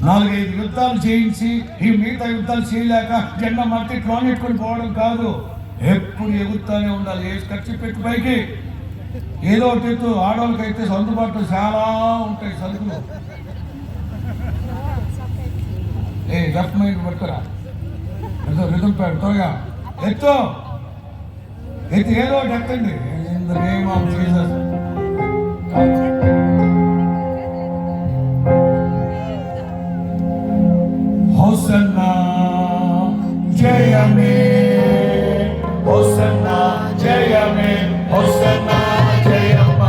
4-5 యుద్ధాలు చేయించి ఈ మిగతా యుద్ధాలు చేయలేక జెండా మట్టి ట్రానెట్టుకొని పోవడం కాదు. ఎప్పుడు ఎగురుతానే ఉండాలి. ఏ ఖర్చు పెట్టి పైకి ఏదో ఒకటి ఆడవాళ్ళకైతే అందుబాటులో చాలా ఉంటాయి సరుకులు. లెఫ్ట్ మైండ్ పట్టుకురా, ఏదో రిధం పేరు త్వరగా ఎత్తు ఏదో ఒకటి ఎత్తండి. In the name of Jesus. హోసన్నా జయమే, హోసన్నా జయమే, హోసన్నా జయమ్మ.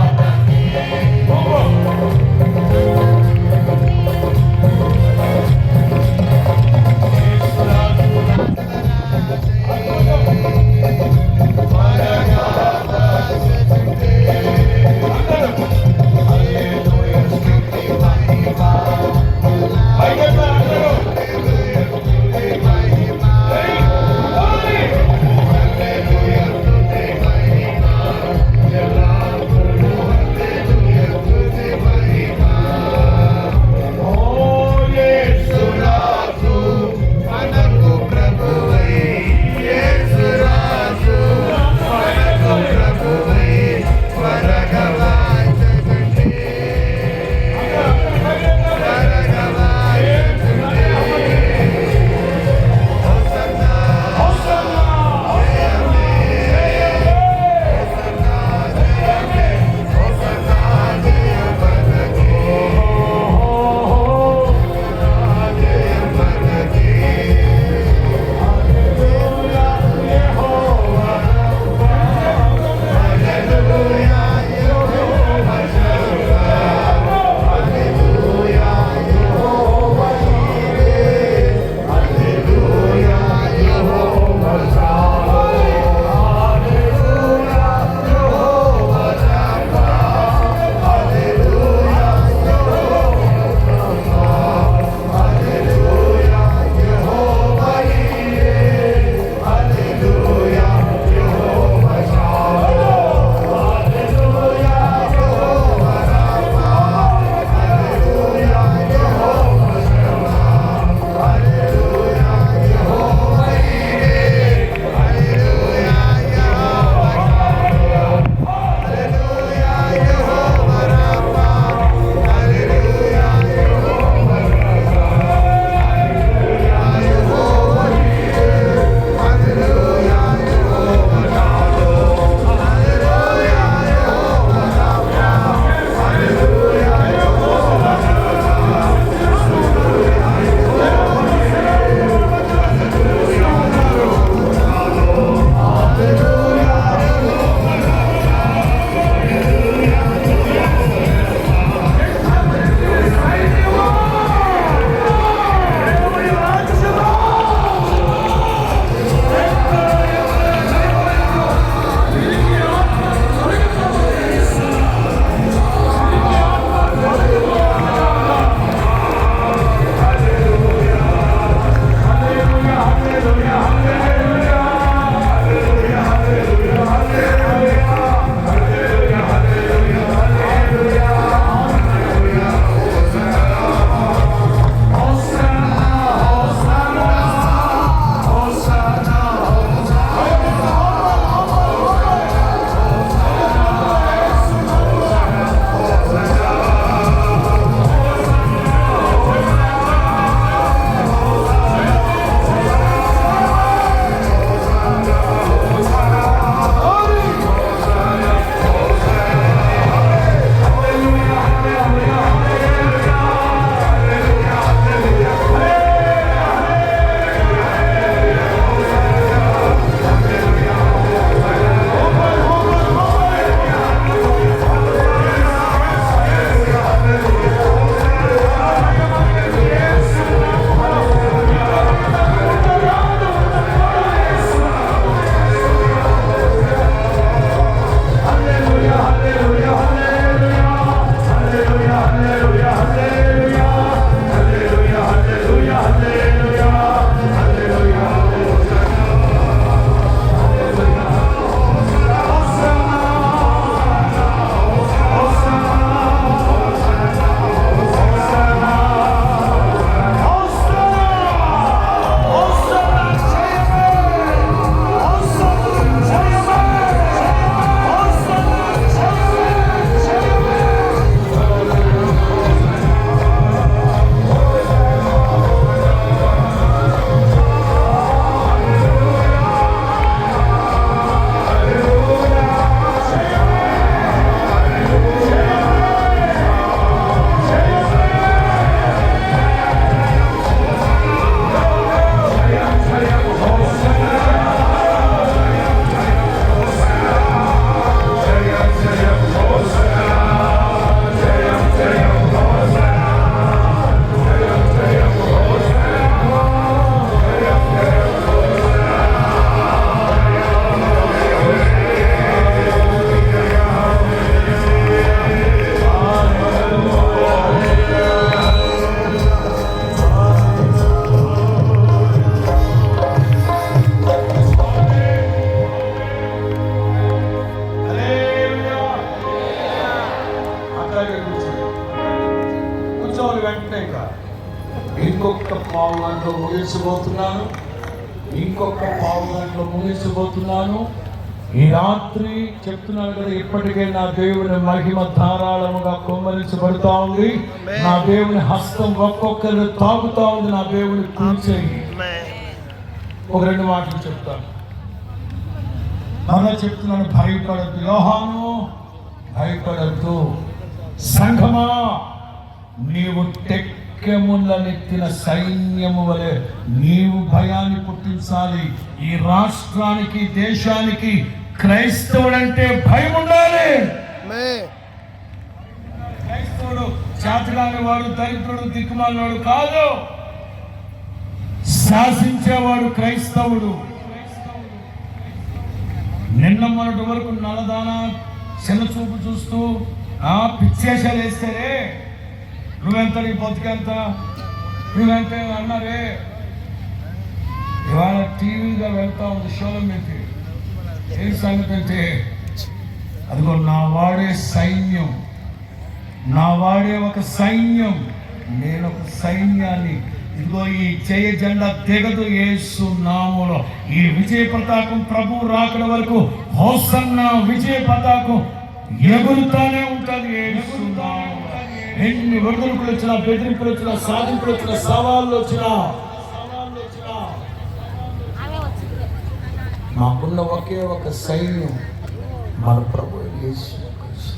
కూర్చోవాలి వెంటనే. ఇంకొక పావు గంటలో ముగించబోతున్నాను. ఈ రాత్రి చెప్తున్నాను కదా, ఇప్పటికే నా దేవుని మహిమ ధారాళముగా కుమ్మరించబడుతా ఉంది. నా దేవుని హస్తం ఒక్కొక్కరిని తాగుతా ఉంది. నా దేవుని కూర్చేయి. ఒక 2 మాటలు చెప్తాను. మరలా చెప్తున్నాను, భయపడద్దు యోహాను, భయపడద్దు. సంఘమా, నీవు టెక్కెములనెత్తిన సైన్యము వలె నీవు భయాన్ని పుట్టించాలి. ఈ రాష్ట్రానికి, దేశానికి క్రైస్తవుడంటే భయం ఉండాలి. క్రైస్తవుడు చేతగాని వాడు, దరిద్రుడు, దిక్కుమాలినవాడు కాదు. శాసించేవాడు క్రైస్తవుడు. నిన్న మొన్నటి వరకు నల్లదానా చిన్న చూపు చూస్తూ పిచ్చేషాలు వేస్తారే, నువ్వెంత, నీ బతుకెంత, నువ్వెంత అన్నారే. ఇవాళ టీవీగా వెళ్తా ఉంది షోల మీద. ఏం సంగతి అంటే, అదిగో నా వాడే సైన్యం, నా వాడే ఒక సైన్యం, నేను ఒక సైన్యాన్ని. ఇదిగో ఈ జయ జెండా దిగదు యేసు నామములో. ఈ విజయ పతాకం ప్రభు రాకడ వరకు హోసన్నా విజయ పతాకం ఎగురుతానే ఉంటుంది. యేసు నామములో ఎన్ని ఒడిదుడుకులు వచ్చినా, బెదిరింపులు వచ్చినా, సాధింపులు వచ్చినా, సవాళ్ళు వచ్చినా, మాకున్న ఒకే ఒక సైన్యం మన ప్రభు యేసు క్రీస్తు.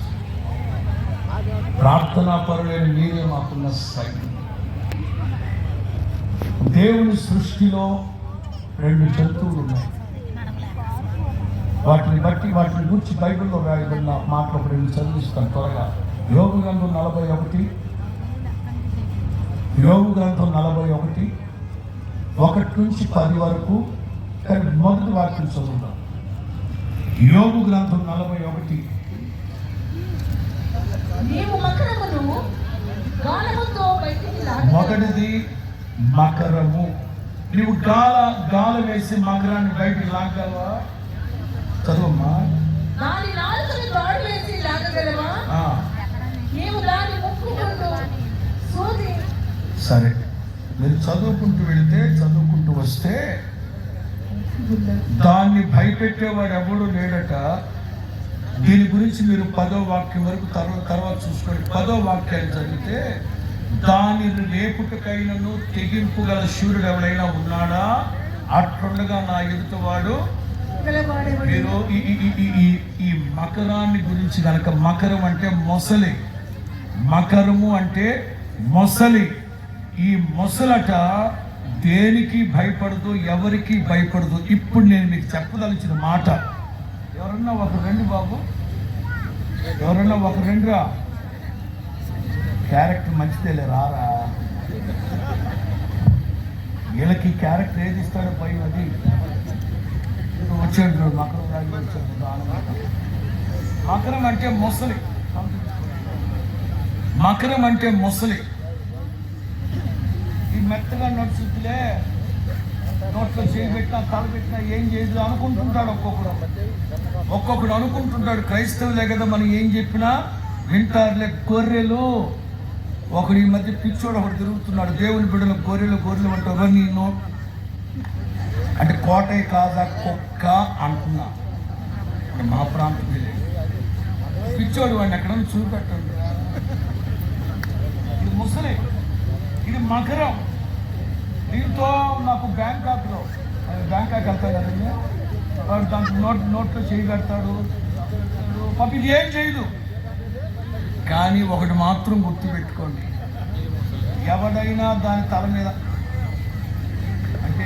ప్రార్థనా పరులైన మీరే మాకున్న సైన్యం. దేవుని సృష్టిలో 2 జంతువులు ఉన్నాయి. వాటిని గురించి బైబిల్లో రాయబడిన మాటలు ఒకటి చదివిస్తాను త్వరగా. యోబు గ్రంథం 41, 1 నుంచి 10 వరకు. కానీ మొదటి వాక్యం చదువుతాం. యోబు గ్రంథం 41. మొదటిది మకరము. నువ్వు గాల వేసి మకరాన్ని బయటికి లాగలవా? చదువమ్మా. సరే, మీరు చదువుకుంటూ వెళితే, చదువుకుంటూ వస్తే దాన్ని భయపెట్టేవాడు ఎవడు లేడట. దీని గురించి మీరు 10వ వాక్యం వరకు తర్వాత చూసుకోండి. 10వ వాక్యాన్ని చదివితే, దాని రేపుటకైనను తెగింపు గల శూరుడు ఎవడైనా ఉన్నాడా? అట్లుండగా నా ఎదుటివాడు. మీరు ఈ మకరాన్ని గురించి కనుక, మకరం అంటే మొసలి, మకరము అంటే మొసలి. ఈ మొసలట దేనికి భయపడదు, ఎవరికి భయపడదు. ఇప్పుడు నేను మీకు చెప్పదలిచిన మాట, ఎవరన్నా ఒక రెండు బాబు, ఎవరన్నా ఒక రెండురా. క్యారెక్టర్ మంచిదేలే, రారా. వీళ్ళకి క్యారెక్టర్ ఏది ఇస్తాడో భయం. అది వచ్చాడు మకరం రాజు వచ్చాడు. మకరం అంటే మొసలి, మకరం అంటే మొసలి. ఈ మెత్తగా నడుచులే, నోట్లో చేయి పెట్టినా, తల పెట్టినా ఏం చేయదు అనుకుంటుంటాడు. ఒక్కొక్కడు అనుకుంటుంటాడు క్రైస్తవులే కదా, మనం ఏం చెప్పినా వింటారులే. గొర్రెలు ఒకడు ఈ మధ్య పిచ్చోడు ఒకటి తిరుగుతున్నాడు. దేవుని బిడ్డలు గొర్రెలు అంటారు. నేను అంటే కోటయ్య కాదా కుక్క అంటున్నా. మా ప్రాంతం పిచ్చోడు వాడిని ఎక్కడ చూపెట్టండి. ఇది ముసలి, ఇది మకరం. దీంతో నాకు బ్యాంకాక్లో బ్యాంకాక్ వెళ్తాడు కదండి, వాడు దానికి నోట్లో చేయి పెడతాడు. పాప ఇది ఏం చేయదు. కానీ ఒకటి మాత్రం గుర్తుపెట్టుకోండి, ఎవడైనా దాని తల మీద అంటే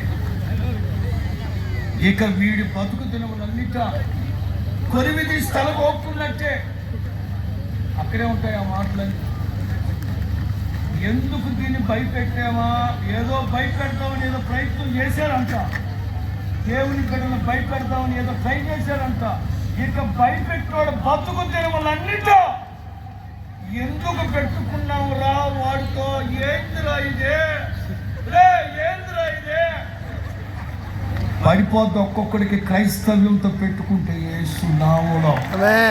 ఇక వీడి బతుకు దినములన్నిట కొరివి తీసి తల పోపుతున్నట్టే అక్కడే ఉంటాయి ఆ మాటలన్నీ. ఎందుకు దీన్ని భయపెట్టామా? ఏదో భయపెడతామని ఏదో ప్రయత్నం చేశారంట. దేవుని బిడ్డను భయపెడతామని ఏదో ట్రై చేశారంట. ఇక భయపెట్టినోడు బతుకు దినములన్నిట ఎందుకు పెట్టుకున్నావు రా వాడితో? ఏందిరా ఇదే, ఏందిరా ఇదే? పడిపోతే ఒక్కొక్కడికి క్రైస్తవ్యంతో పెట్టుకుంటే యేసు నామములో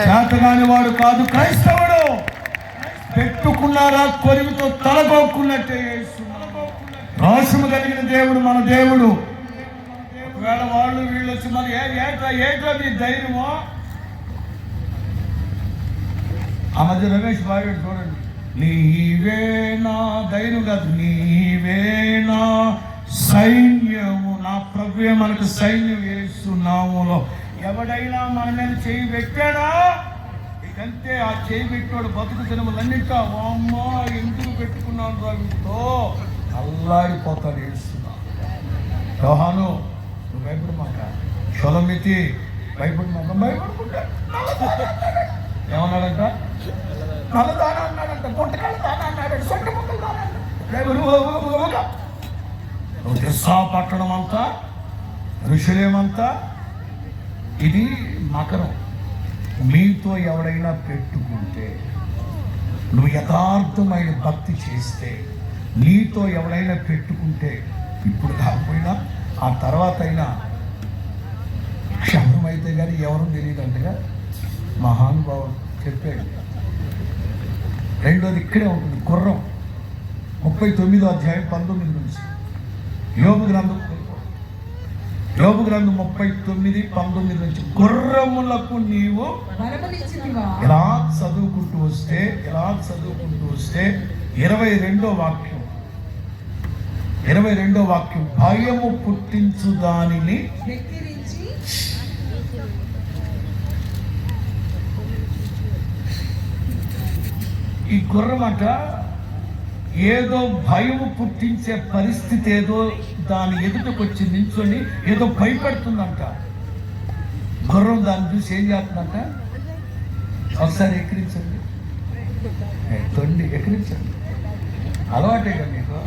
చేతగాని వాడు కాదు క్రైస్తవుడు. పెట్టుకున్నారా కొరిమితో తలగొక్కున్నట్టే యేసునామం. రోషము కలిగిన దేవుడు మన దేవుడు. ఒకవేళ వాళ్ళు వీళ్ళు వచ్చి మరి ఏంట్రా మీ ధైర్యమో. ఆ మధ్య రమేష్ బాగా చూడండి, నీవే నా ధైర్యం కాదు, నీవే నా సైన్యము. నా ప్రభువే మనకు సైన్యం యేసునామములో. ఎవడైనా మన మీద చేయి పెట్టాడా ఇకంతే, ఆ చేయి పెట్టాడు బతుకు దినములన్నింటా అమ్మా ఎందుకు పెట్టుకున్నాను రా వీటితో అల్లాడిపోతాడు యేసునామం. యోహాను నువ్వు భయపడమాక, షొలమితి భయపడమాక. భయపడుకుంటా ఏమన్నాడంట, నల్లదాన అన్నాడంట, పొట్టకాళ్ళ దాన అన్నాడు, సొంత ముక్కలు దాన అన్నాడు. దిశా పట్టణం అంతా ఋషులేమంతా ఇది మకరం. మీతో ఎవడైనా పెట్టుకుంటే, నువ్వు యథార్థమైన భక్తి చేస్తే, నీతో ఎవడైనా పెట్టుకుంటే, ఇప్పుడు కాకపోయినా ఆ తర్వాత అయినా క్షమమైతే కానీ ఎవరు తెలియదు అంటగా మహానుభావుడు చెప్పాడు. రెండోది ఇక్కడే ఉంటుంది, గుర్రం. 39వ అధ్యాయం 19 నుంచి. యోబు గ్రంథం 39:19 నుంచి. గుర్రములకు నీవు ఎలా చదువుకుంటూ వస్తే 22వ వాక్యం భయము పుట్టించు దానిని ఈ గుర్రమట ఏదో భయము పుట్టించే పరిస్థితి, ఏదో దాని ఎదుటకు వచ్చి నిల్చొని ఏదో భయపడుతుందంట. గుర్రం దాన్ని చూసి ఏం చేస్తుందంట, ఒకసారి ఎక్కిరించండి, తొండి ఎక్కిరించండి. అలవాటే కదా మీకు.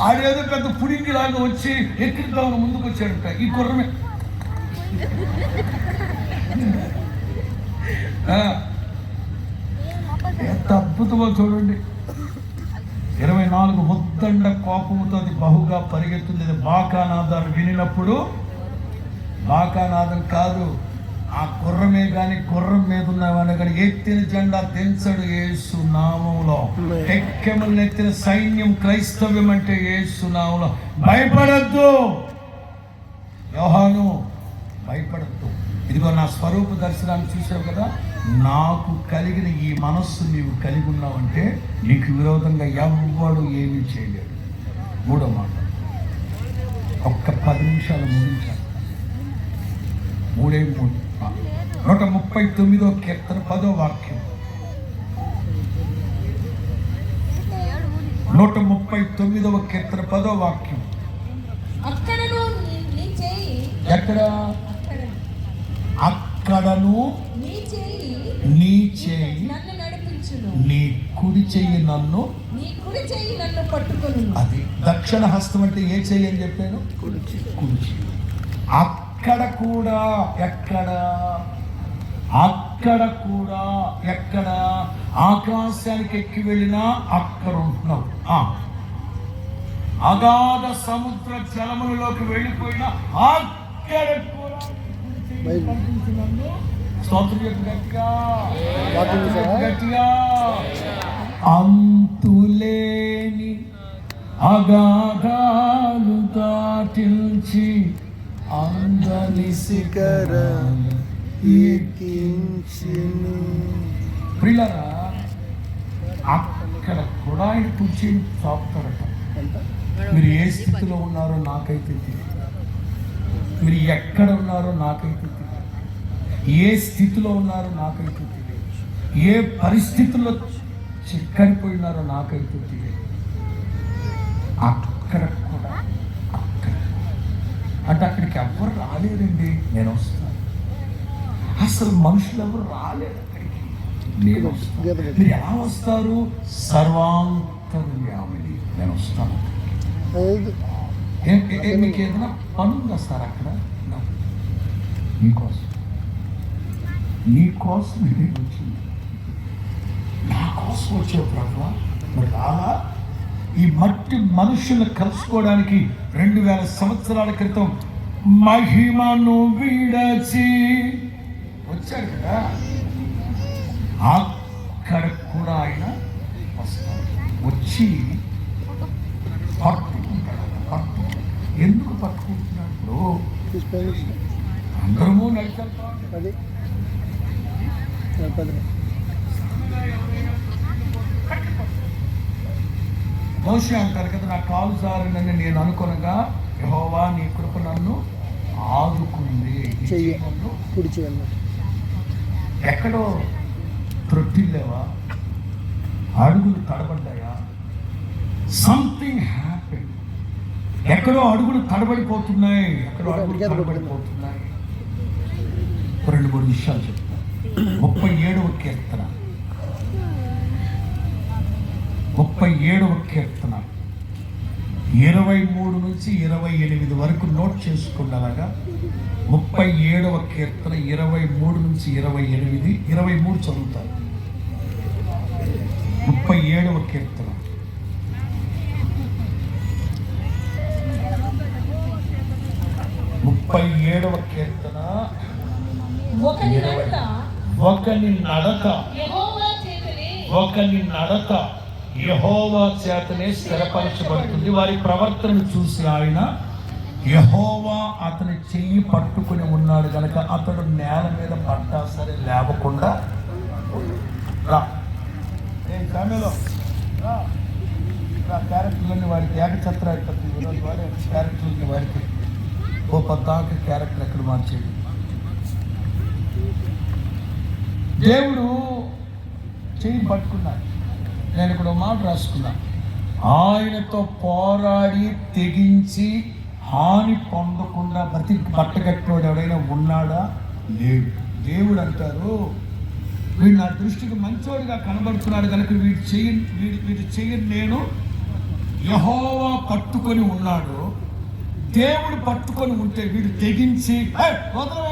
ఆడేదో పెద్ద పుడింగి లాగా వచ్చి ఎక్కిద్దామని ముందుకు వచ్చాడంట. ఈ గుర్రమే ఎంత అద్భుతమో చూడండి. 24 ముద్దండ కోపముతో అది బహుగా పరిగెత్తుంది. బాకానాదాలు వినినప్పుడు, బాకానాదం కాదు ఆ గుర్రమే కానీ, గుర్రం మీద ఉన్నవాడు కానీ ఎత్తిన జెండా తెంచడు యేసు నామములో. టెక్కెములను ఎత్తిన సైన్యం క్రైస్తవ్యం అంటే యేసు నామములో. భయపడద్దు యోహాను, భయపడద్దు. ఇదిగో నా స్వరూప దర్శనాన్ని చూసావు కదా, నాకు కలిగిన ఈ మనస్సు నీవు కలిగి ఉన్నావంటే నీకు విరోధంగా ఎవ్వడు ఏమీ చేయలేడు. 3వ మాట ఒక్క 10 నిమిషాలు ముగించాను. 139వ కీర్తన 10వ వాక్యం. 139వ కీర్తన 10వ వాక్యం. అక్కడను నీ చేయి నీ కుడి చెయ్యి నన్ను పట్టుకొను. అది దక్షిణ హస్తం అంటే ఏ చెయ్యి అని చెప్పాను, కుడి చెయ్యి. అక్కడ కూడా ఎక్కడ ఆకాశానికి ఎక్కి వెళ్ళినా అక్కడ ఉంటున్నావు. అగాధ సముద్ర జలములలోకి వెళ్ళిపోయినా అక్కడ కూడా గట్టిగా అంతులేని అగాధాలు దాటించి అందని శిఖరాలు ఎక్కించిని. ప్రియులారా, అక్కడ కూడా ఆయన కూర్చి చాపుతారట. మీరు ఏ స్థితిలో ఉన్నారో నాకైతే తెలియదు, మీరు ఎక్కడ ఉన్నారో నాకైతే తెలియదు, ఏ స్థితిలో ఉన్నారో నాకైతే తెలియదు, ఏ పరిస్థితుల్లో చిక్కడిపోయినారో నాకైతే తెలియదు. అక్కడ కూడా అంటే అక్కడికి ఎవ్వరు రాలేదండి, నేను వస్తాను. అసలు మనుషులు ఎవరు రాలేదు అక్కడికి, నేను వస్తాను. మీరు ఎలా వస్తారు? సర్వాంతర్యామిని, నేను వస్తాను. మీకు ఏదైనా పని ఉందా సార్ అక్కడ? నీకోసం నేను వచ్చింది, నా కోసం వచ్చే ప్రభు. మరి రాలా? ఈ మట్టి మనుషులను కలుసుకోవడానికి 2000 సంవత్సరాల క్రితం మహిమను విడచి వచ్చాడు కదా, అక్కడ కూడా ఆయన వస్తాడు. వచ్చి పట్టుకుంటాడు. ఎందుకు పట్టుకుంటున్నాడు? అందరము నడిచారు. మోషే అంటారు కదా, నా కాలు జారినని నేను అనుకునగా యెహోవా నీ కృప నన్ను ఆదుకుంది. ఎక్కడో త్రొట్టిల్లేవా, అడుగులు తడబడ్డాయా? Something happen. ఎక్కడో అడుగులు తడబడిపోతున్నాయి. 2-3 విషయాలు చెప్తాను. 37వ కీర్తన 23 నుంచి 28 వరకు నోట్ చేసుకున్నలాగా. 37వ కీర్తన 23 నుంచి 28, 23 చదువుతారు. 37వ కీర్తన 37వ కీర్తన ఒకని నడక యెహోవా చేతనే స్థిరపరచబడుతుంది. వారి ప్రవర్తనను చూసి ఆయన యెహోవా అతని చెయ్యి పట్టుకుని ఉన్నాడు కనుక అతడు నేల మీద పడ్డా సరే లేవకుండా క్యారెక్టర్లన్నీ వాడికి ఏకఛత్ర అయిపోతుంది. వాడే క్యారెక్టర్లన్నీ వాడికి ఓ పద్దాక క్యారెక్టర్ ఎక్కడ మార్చేది. దేవుడు చెయ్యి పట్టుకున్నాడు. నేను ఇక్కడ మాట రాసుకున్నా, ఆయనతో పోరాడి తెగించి హాని పొందకుండా బట్టగట్టోడు ఎవడైనా ఉన్నాడా? లేడు. దేవుడు అంటారు, వీడు నా దృష్టికి మంచోడిగా కనబడుతున్నాడు కనుక వీడు చెయ్యి నేను యెహోవా పట్టుకొని ఉన్నాడు. దేవుడు పట్టుకొని ఉంటే వీడు తెగించి వదల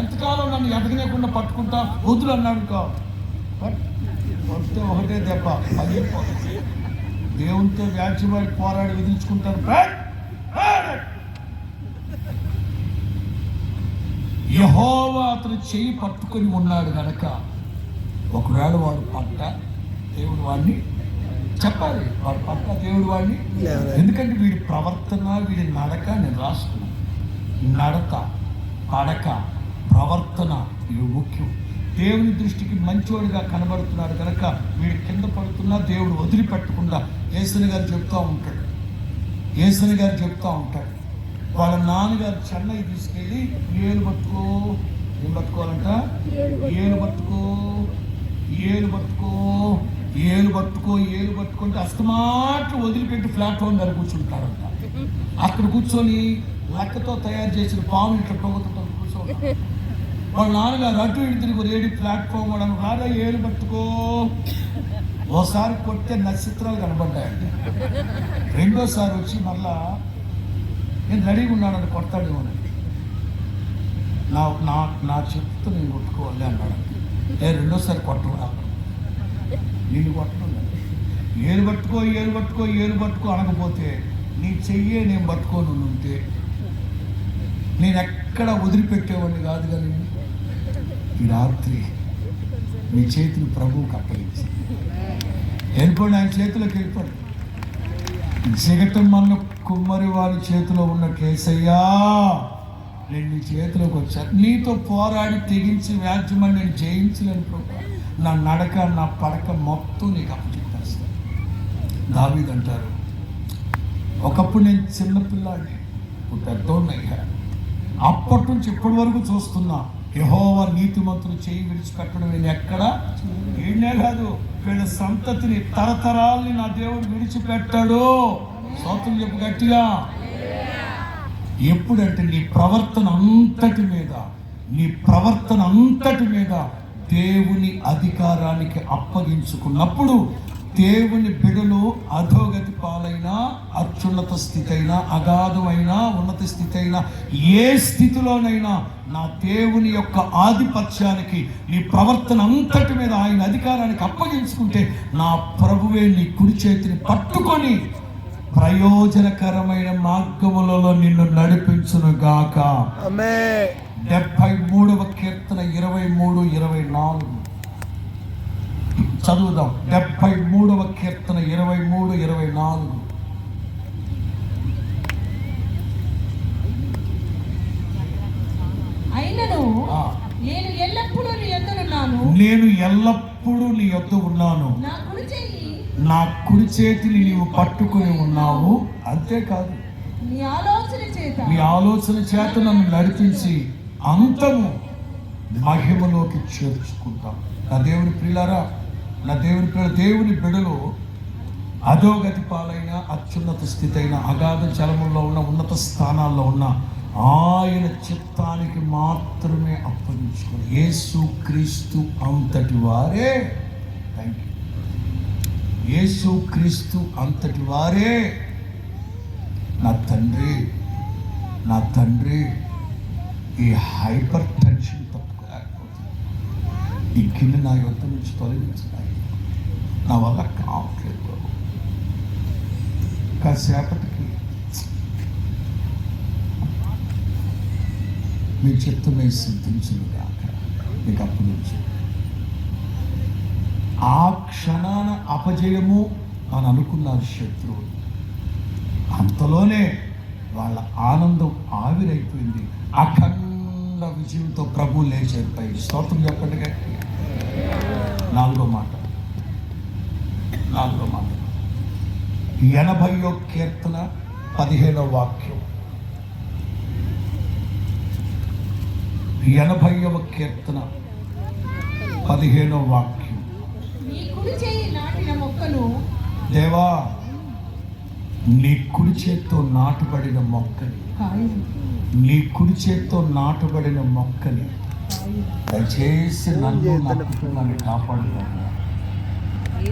ఎంతకాలం నన్ను ఎదగలేకుండా పట్టుకుంటా వదులు అన్నాడు. వస్తే ఒకటే దెబ్బ పగిలిపోతుంది. దేవునితో వ్యాజ్యమాడి పోరాడి విధించుకుంటారు. యెహోవా అతను చెయ్యి పట్టుకొని ఉన్నాడు కనుక ఒకవేళ వాడు పట్ట దేవుడు వాడిని చెప్పాలి. వాడు పట్ట దేవుడు వాడిని, ఎందుకంటే వీడి ప్రవర్తన వీడి నడక నేను రాసుకున్నాను. నడక, పడక, ప్రవర్తన ఇవి ముఖ్యం. దేవుని దృష్టికి మంచోడిగా కనబడుతున్నాడు కనుక వీడు కింద పడుతున్నా దేవుడు వదిలిపెట్టకుండా యేసుని గారు చెప్తూ ఉంటాడు. వాళ్ళ నాన్నగారు చెన్నై తీసుకెళ్ళి ఏలు పట్టుకోవాలంట. ఏలు పట్టుకుంటే అస్తమాట్లు వదిలిపెట్టి ప్లాట్ఫామ్ దగ్గర కూర్చుంటారంట. అక్కడ కూర్చొని లెక్కతో తయారు చేసిన పాము ఇట్లా పొగుతుంటారు. కూర్చోండి. వాళ్ళ నాన్నగారు అటు ఇటు తిరిగి ఏడు ప్లాట్ఫామ్ రాదా ఏలు పట్టుకో. ఓసారి కొడితే నక్షత్రాలు కనబడ్డాయండి. రెండోసారి వచ్చి మళ్ళా నేను రెడీగా ఉన్నానని కొడతాడు. నా చెప్తూ నేను కొట్టుకోవాలి అన్నాడు. రెండోసారి కొట్టడం నేను కొట్టడం ఏలు పట్టుకో అనకపోతే నీ చెయ్యే నేను పట్టుకోను ఉంటే నేను ఎక్కడ వదిలిపెట్టేవాడిని కాదు. కానీ ఈ రాత్రి మీ చేతిని ప్రభువుకి అప్పగించి వెళ్ళిపోండి. ఆయన చేతిలోకి వెళ్ళిపోండి. జగటమన్న కుమ్మరి వారి చేతిలో ఉన్న కేసయ్యా నేను నీ చేతిలోకి వచ్చాను. నీతో పోరాడి తెగించి వ్యాజ్యమని నేను జయించలేను ప్రభు. నా నడక నా పడక మొత్తం నీకు అప్పచెప్పేస్తాను. దావీదు అంటారు, ఒకప్పుడు నేను చిన్నపిల్లాడిని, పెద్దోడినయ్యా. అప్పటి నుంచి ఇప్పటి వరకు చూస్తున్నా యెహోవా నీతిమంతులు చేయి విడిచిపెట్టడం నేను ఎక్కడ ఏడే కాదు. వీళ్ళ సంతతిని తరతరాల్ని నా దేవుడు విడిచిపెట్టాడు. స్తోత్రం చెప్పు గట్టిగా. ఎప్పుడంటే నీ ప్రవర్తన అంతటి మీద దేవుని అధికారానికి అప్పగించుకున్నప్పుడు దేవుని బిడలు అధోగతి పాలైన, అత్యున్నత స్థితి అయినా, అగాధమైన ఉన్నత స్థితి అయినా, ఏ స్థితిలోనైనా నా దేవుని యొక్క ఆధిపత్యానికి, నీ ప్రవర్తన అంతటి మీద ఆయన అధికారానికి అప్పగించుకుంటే నా ప్రభువే నీ కుడి చేతిని పట్టుకొని ప్రయోజనకరమైన మార్గములలో నిన్ను నడిపించును గాక. 73వ కీర్తన 23-24 చదువుదాం. 73వ కీర్తన 23-24. అయినను నేను ఎల్లప్పుడూ నీ యొద్ద ఉన్నాను. నా కుడి చేతిని నీవు పట్టుకుని ఉన్నావు. అంతేకాదు, నీ ఆలోచన చేత నన్ను నడిపించి అంతము మహిమలోకి చేర్చుకుంటాం. నా దేవుని ప్రియులారా, నా దేవుని ప్రియుల దేవుని బిడలు అధోగతి పాలైన, అత్యున్నత స్థితి అయిన, అగాధ జలముల్లో ఉన్న, ఉన్నత స్థానాల్లో ఉన్న ఆయన చిత్తానికి మాత్రమే అప్పగించుకుని యేసు క్రీస్తు అంతటి వారే, యేసు క్రీస్తు అంతటి వారే నా తండ్రి ఈ హైపర్ టెన్షన్ తప్పుకోలేకపోతుంది. ఈ గిన్నె నా యొద్ద నుంచి తొలగించున్నాయి, నా వల్ల కావట్లేదు. కాసేపటికి మీ చిత్తమే సిద్ధించును గాక. మీకు అప్పగించు. ఆ క్షణాన అపజయము అని అనుకున్నారు శత్రువులు. అంతలోనే వాళ్ళ ఆనందం ఆవిరైపోయింది. అఖండ విజయంతో ప్రభు లేచారు పైకి. స్తోత్రం చెప్పండి గట్టి. 4వ మాట 80వ కీర్తన 15వ వాక్యం. 80వ కీర్తన 15వ వాక్యం. దేవా, నీ కుడి చేత్తో నాటబడిన మొక్కని, నీ కుడి చేత్తో నాటబడిన మొక్కని దయచేసి నన్ను, నా కుటుంబాన్ని కాపాడుతాను.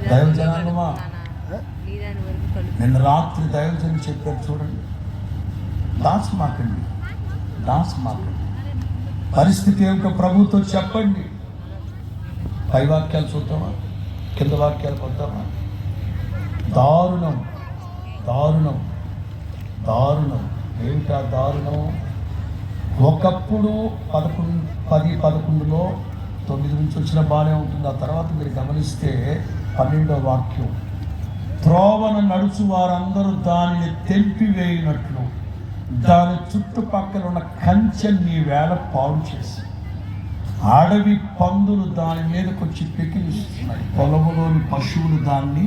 దైవజనాంగమా, నిన్న రాత్రి దైవజనం చెప్పారు చూడండి. దాసమాకండి. పరిస్థితి ఏమిటో ప్రభుతో చెప్పండి. పై వాక్యాలు చూద్దామా, కింద వాక్యాలు కొద్దామా? దారుణం. ఏమిటా దారుణం? ఒకప్పుడు 10-11లో 9 నుంచి వచ్చిన బాగానే ఉంటుంది. ఆ తర్వాత మీరు గమనిస్తే 12వ వాక్యం, త్రోవను నడుచు వారందరూ దానిని తెంపివేయినట్లు దాని చుట్టుపక్కల ఉన్న కంచె నీ వేళ పాడు చేసి, అడవి పందులు దాని మీదకి వచ్చి పెకిలిస్తున్నాయి, పొలములోని పశువులు దాన్ని.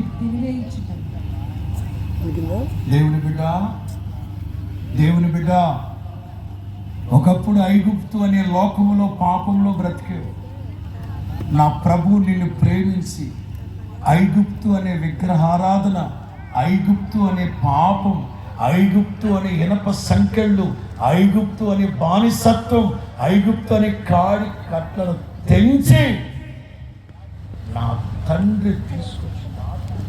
దేవుని బిడ్డ, ఒకప్పుడు ఐగుప్తు అనే లోకములో పాపంలో బ్రతికేవు. నా ప్రభు నిన్ను ప్రేమించి ఐగుప్తు అనే విగ్రహారాధన, ఐగుప్తు అనే పాపం, ఐగుప్తు అనే ఇనప సంకెళ్ళు, ఐగుప్తు అనే బానిసత్వం, ఐగుప్తు అనే కాడి కట్లను తెంచి నా తండ్రి తీసుకొచ్చి నాటాడు.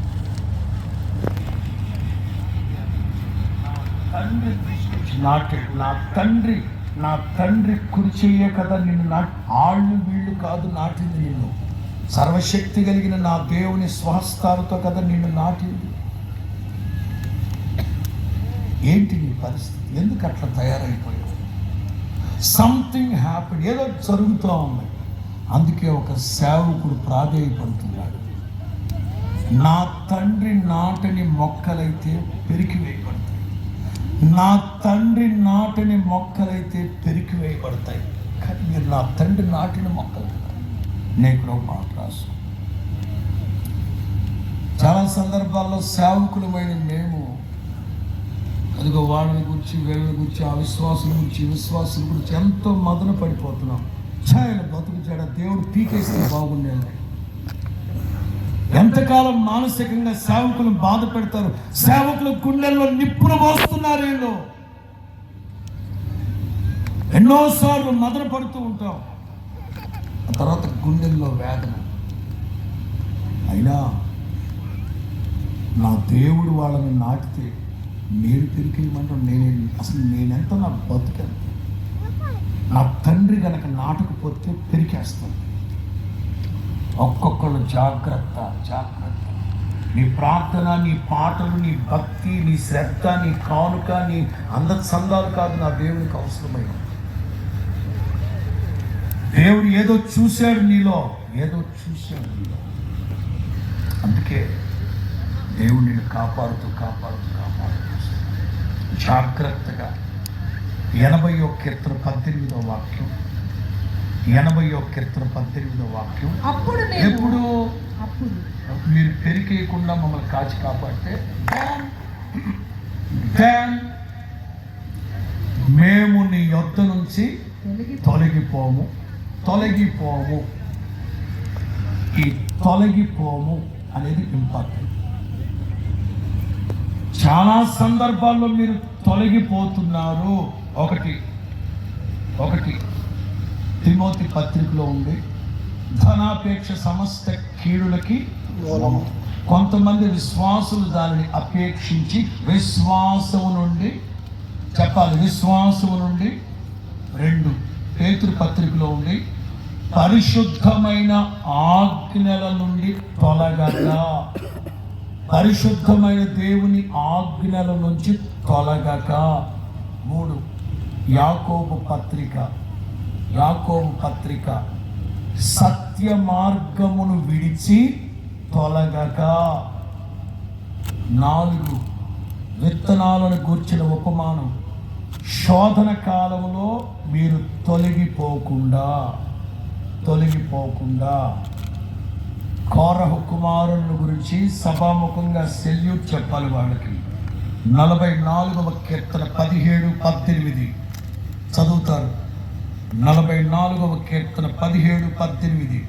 నా తండ్రి కుడి చెయ్య కదా నిన్ను ఆళ్ళు వీళ్ళు కాదు నాటింది నిన్ను. సర్వశక్తి కలిగిన నా దేవుని స్వహస్తాలతో కదా నిన్ను నాటింది. ఏంటి నీ పరిస్థితి? ఎందుకు అట్లా తయారైపోయావు? సంథింగ్ హ్యాపెన్, ఏదో జరుగుతూ ఉంది. అందుకే ఒక సేవకుడు ప్రాధేయపడుతున్నాడు. నా తండ్రి నాటని మొక్కలైతే పెరికివేయబడతాయి, నా తండ్రి నాటిన మొక్కలైతే పెరికివేయబడతాయి. కానీ మీరు నా తండ్రి నాటిన మొక్కలు. నేను మాట రాసు. చాలా సందర్భాల్లో సేవకులమైన మేము అదిగో వాళ్ళని గురించి, వీళ్ళని గురించి, ఆ విశ్వాసం గురించి, విశ్వాసం గురించి ఎంతో మదన పడిపోతున్నాం. ఛాయల బతుకు చెడ దేవుడు పీకేస్తే బాగుండేది. ఎంతకాలం మానసికంగా సేవకులు బాధ పెడతారు. సేవకుల గుండెల్లో నిప్పులు పోస్తున్నారు వీళ్ళు. ఎన్నోసార్లు మదన పడుతూ ఉంటాం, ఆ తర్వాత గుండెల్లో వేదన. అయినా నా దేవుడు వాళ్ళని నాటితే నేను పెరికేయమంటాను. నేనెంత నా బతుకెంత. నా తండ్రి గనక నాటకపోతే పెరికేస్తాను. ఒక్కొక్కళ్ళు జాగ్రత్త. నీ ప్రార్థన, నీ పాటలు, నీ భక్తి, నీ శ్రద్ధ, నీ కానుక, నీ అందచందాలు కాదు నా దేవునికి అవసరమైన. దేవుడు ఏదో చూశాడు నీలో. అందుకే దేవుడు నిన్ను కాపాడుతూ జాగ్రత్తగా 80వ కీర్తన 18వ వాక్యం. 80వ కీర్తన 18వ వాక్యం. ఎప్పుడు మీరు పెరికేయకుండా మమ్మల్ని కాచి కాపాడితే మేము నీ యొద్ద నుంచి తొలగిపోము. ఈ తొలగిపోము అనేది ఇంపార్టెంట్. చాలా సందర్భాల్లో మీరు తొలగిపోతున్నారు. ఒకటి తిమోతి పత్రికలో ఉండి ధనాపేక్ష సమస్త కీడులకి కొంతమంది విశ్వాసులు దానిని అపేక్షించి విశ్వాసము నుండి 2 పేతురు పత్రికలో ఉండి పరిశుద్ధమైన ఆజ్ఞల నుండి తొలగగా, పరిశుద్ధమైన దేవుని ఆజ్ఞల నుంచి తొలగక. 3 యాకోబు పత్రిక సత్య మార్గమును విడిచి తొలగక. 4 విత్తనాలను గూర్చిన ఉపమానం. శోధన కాలంలో మీరు తొలగిపోకుండా కోరహు కుమారుల గురించి సభాముఖంగా సెల్యూట్ చెప్పాలి వాళ్ళకి. 44వ కీర్తన 17-18 చదువుతారు. 44వ కీర్తన 17-18.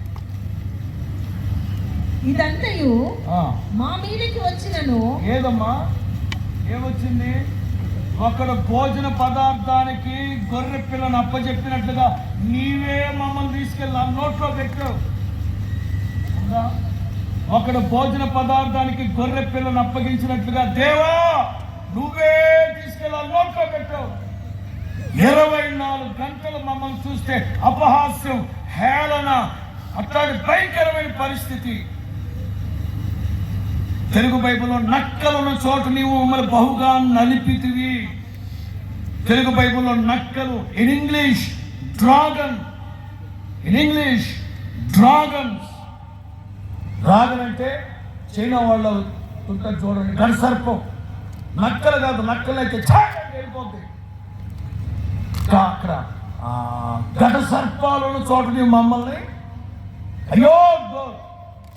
ఇదంతయు మా మీదకి వచ్చినను. ఏదమ్మా ఏమొచ్చింది? ఒకడు భోజన పదార్థానికి గొర్రె పిల్లను అప్పచెప్పినట్లుగా నీవే మమ్మల్ని తీసుకెళ్ళి ఆ నోట్లో పెట్టావు. ఒకడు భోజన పదార్థానికి గొర్రె పిల్లను అప్పగించినట్లుగా దేవా నువ్వే తీసుకెళ్ళి ఆ నోట్లో పెట్టావు. 24 గంటలు మమ్మల్ని చూస్తే అపహాస్యం, హేళన, అట్లాంటి భయంకరమైన పరిస్థితి. తెలుగు బైబిల్లో నక్కలున్న చోటు నీవు మమ్మల్ని బహుగా నలిపితివి. తెలుగు బైబిల్లో నక్కలు, ఇన్ ఇంగ్లీష్ డ్రాగన్స్. డ్రాగన్ అంటే చైనా వాళ్ళు ఉంటారు చూడండి, గడ సర్పం. నక్కలు కాదు, నక్కలు అయితే వెళ్ళిపోతాయి. అక్కడ గడ సర్పాలను చోటు నీవు మమ్మల్ని, అయ్యో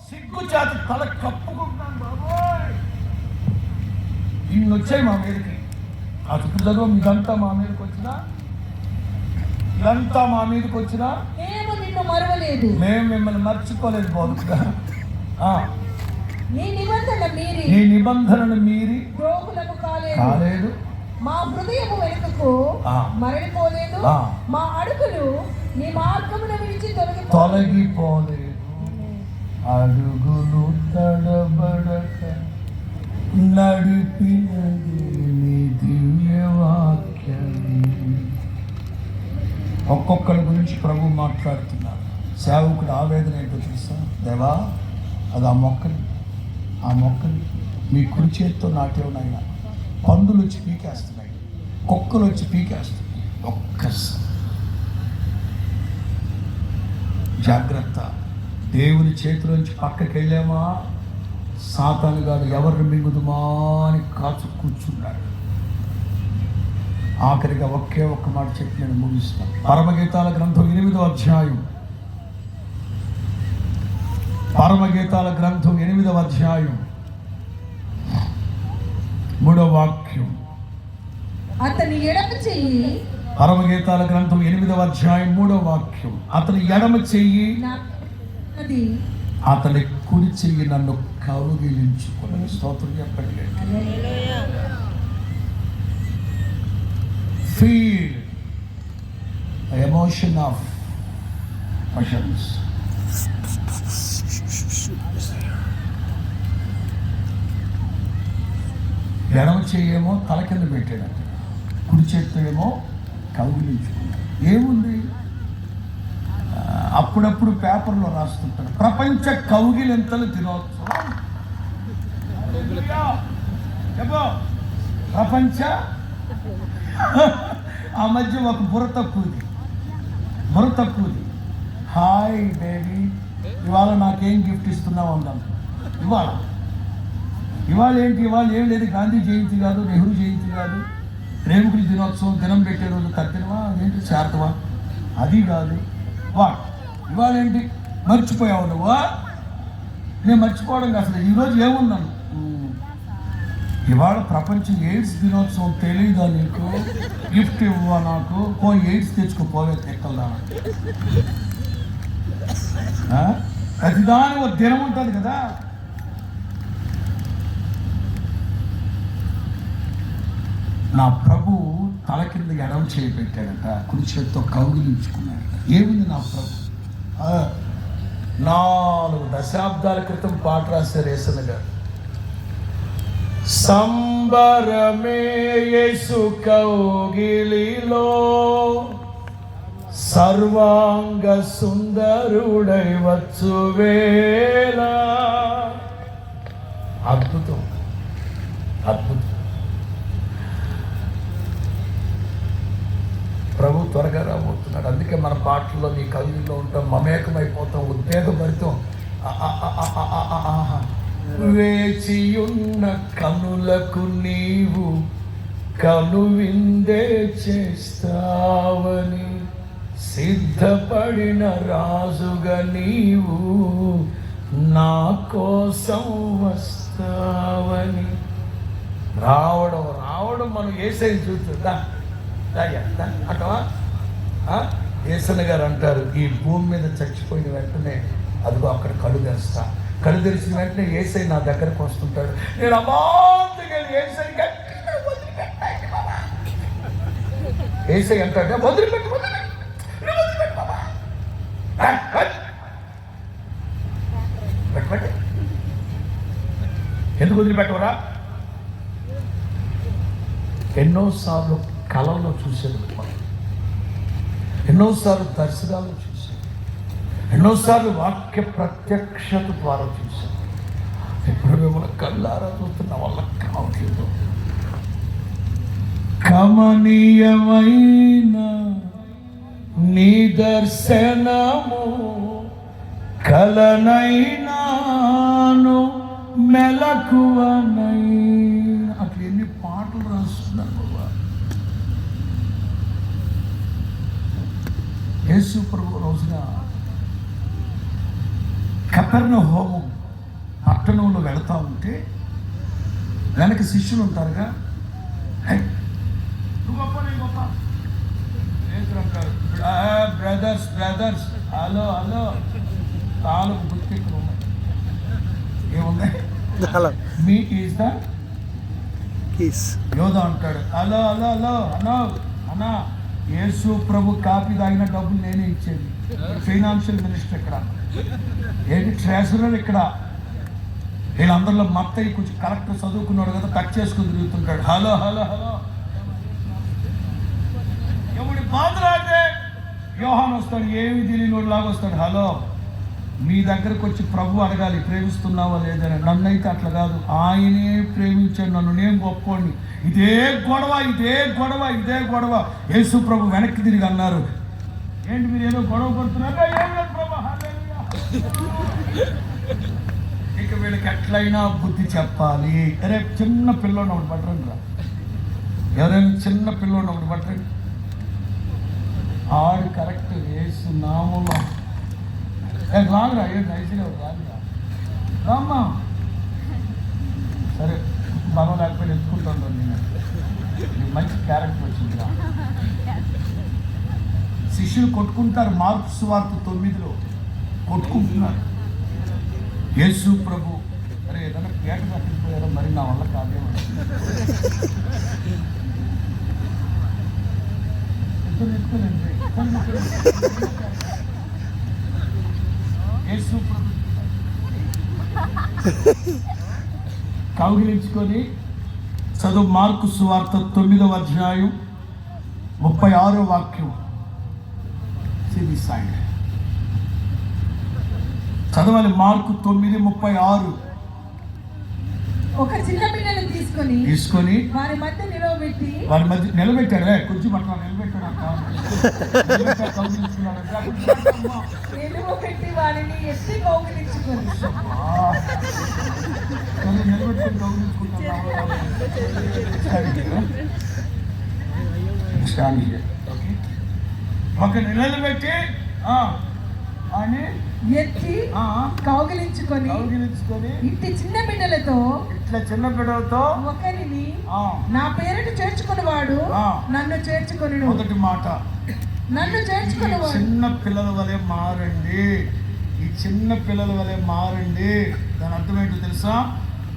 సిగ్గు చేత తల కప్పుకుంటున్నాను బాబోయ్. ఇన్ని వచ్చాయి మా మీదకి. ఆ చుట్టూ మీదంతా మా మీదకి వచ్చినా, ఇదంతా మా మీదకి వచ్చినా మేము నిన్ను మరవలేదు, మేము మిమ్మల్ని మర్చిపోలేదు బోధకుడా. నీ నిబంధనను మీరి ద్రోహులకు కాలేదు. మా హృదయము వెనుకకు మరలిపోలేదు. మా అడుగులు నీ మార్గమును విడిచి తొలగిపోలేదు. అడుగులు తడబడక నడిపినది నీ దివ్యవాక్యం. ఒక్కొక్కరి గురించి ప్రభు మాట్లాడుతున్నారు. సేవకుడు ఆవేదన ఏంటో చూస్తా. దేవా అది ఆ మొక్కని మీ కుడి చేతితో నాటేవునైనా పందులు వచ్చి పీకేస్తున్నాయి, కుక్కలు వచ్చి పీకేస్తున్నాయి. ఒక్కసారి జాగ్రత్త. దేవుని చేతిలోంచి పక్కకి వెళ్ళామా సాతాను గారు ఎవరిని మింగుదుమా అని కాచు కూర్చున్నాడు. ఆఖరిగా ఒకే ఒక్క మాట చెప్పి నేను ముగిస్తాను. పరమగీతాల గ్రంథం 8వ అధ్యాయం. పరమగీతాల గ్రంథం 8వ అధ్యాయం 3వ వాక్యం. అతని ఎడమ చెయ్యి. పరమగీతాల గ్రంథం 8వ అధ్యాయం 3వ వాక్యం. అతని ఎడమ చెయ్యి అతని కుడి చెయ్యి నన్ను కౌగిలించుకుని. స్తోత్రం చెప్పండి. Feel emotion of passions. ఎడమ చెయ్యేమో తల కింద పెట్టాడంట, కుడి చేత్తో ఏమో కౌగిలించుకున్నాడు. ఏముంది? అప్పుడప్పుడు పేపర్లో రాస్తుంటాడు, ప్రపంచ కౌగిలింతలు దినోత్సవం. ప్రపంచ ఆ మధ్య ఒక బుర్ర తక్కువది, హాయ్ బేబీ, ఇవాళ నాకేం గిఫ్ట్ ఇస్తున్నావు అందాం. ఇవాళ ఏంటి? ఇవాళ ఏం లేదు, గాంధీ జయంతి కాదు, నెహ్రూ జయంతి కాదు, ప్రేమికుల దినోత్సవం, దినం పెట్టే రోజు తగ్గినవా ఏంటి, చేరతవా, అది కాదు. ఇవాళ ఏంటి? మర్చిపోయావు నువ్వా? నేను మర్చిపోవడం అసలు ఈరోజు ఏమున్నాను. ఇవాళ ప్రపంచ ఎయిడ్స్ దినోత్సవం తెలియదా నీకు? గిఫ్ట్ ఇవ్వవా నాకు? ఎయిడ్స్ తెచ్చుకోపోవే ఎక్కల్దా. ప్రతిదాని ఒక దినం ఉంటుంది కదా. నా ప్రభు తల కింద ఎడమ చేయి పెట్టాడట, కుడి చేతితో కౌగిలించుకున్నాడట. ఏముంది నా ప్రభు? 4 దశాబ్దాల క్రితం పాట రాశారు యేసన్న గారు. సంబరమే యేసు కౌగిలిలో, సర్వాంగ సుందరుడై వచ్చు వేళ. అద్భుతం. ప్రభు త్వరగా రాబోతున్నాడు. అందుకే మన పాటల్లో నీ కవిలో ఉంటాం, మమేకమైపోతాం, ఉద్వేగభరితం. వేచియున్న కనులకు నీవు కనువిందే చేస్తావని, సిద్ధపడిన రాజుగా నీవు నా కోసం వస్తావని. రావడం మనం యేసయ్యని చూస్తుందా అటవా. యేసన్న గారు అంటారు, ఈ భూమి మీద చచ్చిపోయిన వెంటనే అదిగో అక్కడ కళ్ళు తెరుస్తా, కళ్ళు తెరిచిన వెంటనే యేసయ్య నా దగ్గరకు వస్తుంటాడు. నేను అమాంతగా యేసయ్య అంటాడు, వదిలిపెట్టు ఎందుకు వదిలిపెట్టవరా? ఎన్నోసార్లు కళల్లో చూసేది, ఎన్నోసార్లు దర్శనాల్లో చూశాను, ఎన్నోసార్లు వాక్య ప్రత్యక్షత ద్వారా చూశాను. ఇప్పుడు మిమ్మల్ని కళ్ళారా చూస్తున్న వల్ల కావట్లేదు. కమనీయమైన నీ దర్శనము కలనైనాను మెలకువనైనా. అట్లా ఎన్ని పాటలు రాస్తున్నారు బాబా. యేసు ప్రభు రోజున కపెర్నహూము పట్టణంలో వెళతా ఉంటే వెనక శిష్యులు ఉంటారుగా, బ్రదర్స్ హలో తాలూకు గుర్తిక్కులు ఉన్నాయి. ఏమున్నాయి? మీ ఈజ్ ద యోధా అంటాడు. హలో అన్నా, యేసు ప్రభు కాపీ తాగిన డబ్బులు నేనే ఇచ్చేది. ఫైనాన్షియల్ మినిస్టర్ ఇక్కడ, ఏంటి ట్రెజరర్ ఇక్కడ. వీళ్ళందరిలో మత్తయి కొంచెం కరెక్ట్ చదువుకున్నాడు కదా, టచ్ చేసుకుని తిరుగుతుంటాడు. హలో ఎవడి బాధరాదే యోహాన్ వస్తాడు, ఏమి తెలియనోడు లాగా వస్తాడు. హలో, మీ దగ్గరకు వచ్చి ప్రభు అడగాలి ప్రేమిస్తున్నావా లేదని. నన్నైతే అట్లా కాదు, ఆయనే ప్రేమించాడు నన్ను, నేను గొప్పోడిని. ఇదే గొడవ. యేసు ప్రభు వెనక్కి తిరిగి అన్నారు, ఏంటి మీరు ఏదో గొడవ పడుతున్నారా? ఇక వీళ్ళకి ఎట్లయినా బుద్ధి చెప్పాలి. అరే చిన్న పిల్లోడు ఒకటి పట్టండి రా, ఎవరైనా చిన్న పిల్లోడు ఒకటి పట్టండి. ఆడు కరెక్ట్ యేసు నామములో రాదురా, దయచేసి రాదురా, రామ్మా. సరే మనం లేకపోతే ఎత్తుకుంటాను, నేను మంచి క్యారెక్టర్ వచ్చిందిరా. శిష్యులు కొట్టుకుంటారు, మార్కు సువార్త 9లో కొట్టుకుంటున్నారు. యేసు ప్రభు అరే ఏదైనా పేట తప్పిపోయారో మరి నా వల్ల కాదేమో. యేసు ప్రభు కౌగిలించుకొని చదువు మార్కు సువార్త 9వ అధ్యాయం 36వ వాక్యం. చదవాలి. మార్కు 9:36. ఒక చిన్న పిల్లలు తీసుకొని వారి మధ్య నిలబెట్టాడే. కొంచెం పట్ల నిలబెట్టి వారిని ఎత్తి కౌగిలించుకొని నిలబెట్టి అని ఎత్తి కౌగిలించుకొని ఇట్టి చిన్న బిడ్డలతో ఒకరిని నా పేరుట చేర్చుకునేవాడు నన్ను చేర్చుకొని. మొదటి మాట, నన్ను చేర్చుకుని చిన్న పిల్లల వలె మారండి. ఈ చిన్న పిల్లల వలె మారండి. దాని అర్థం ఏంటో తెలుసా?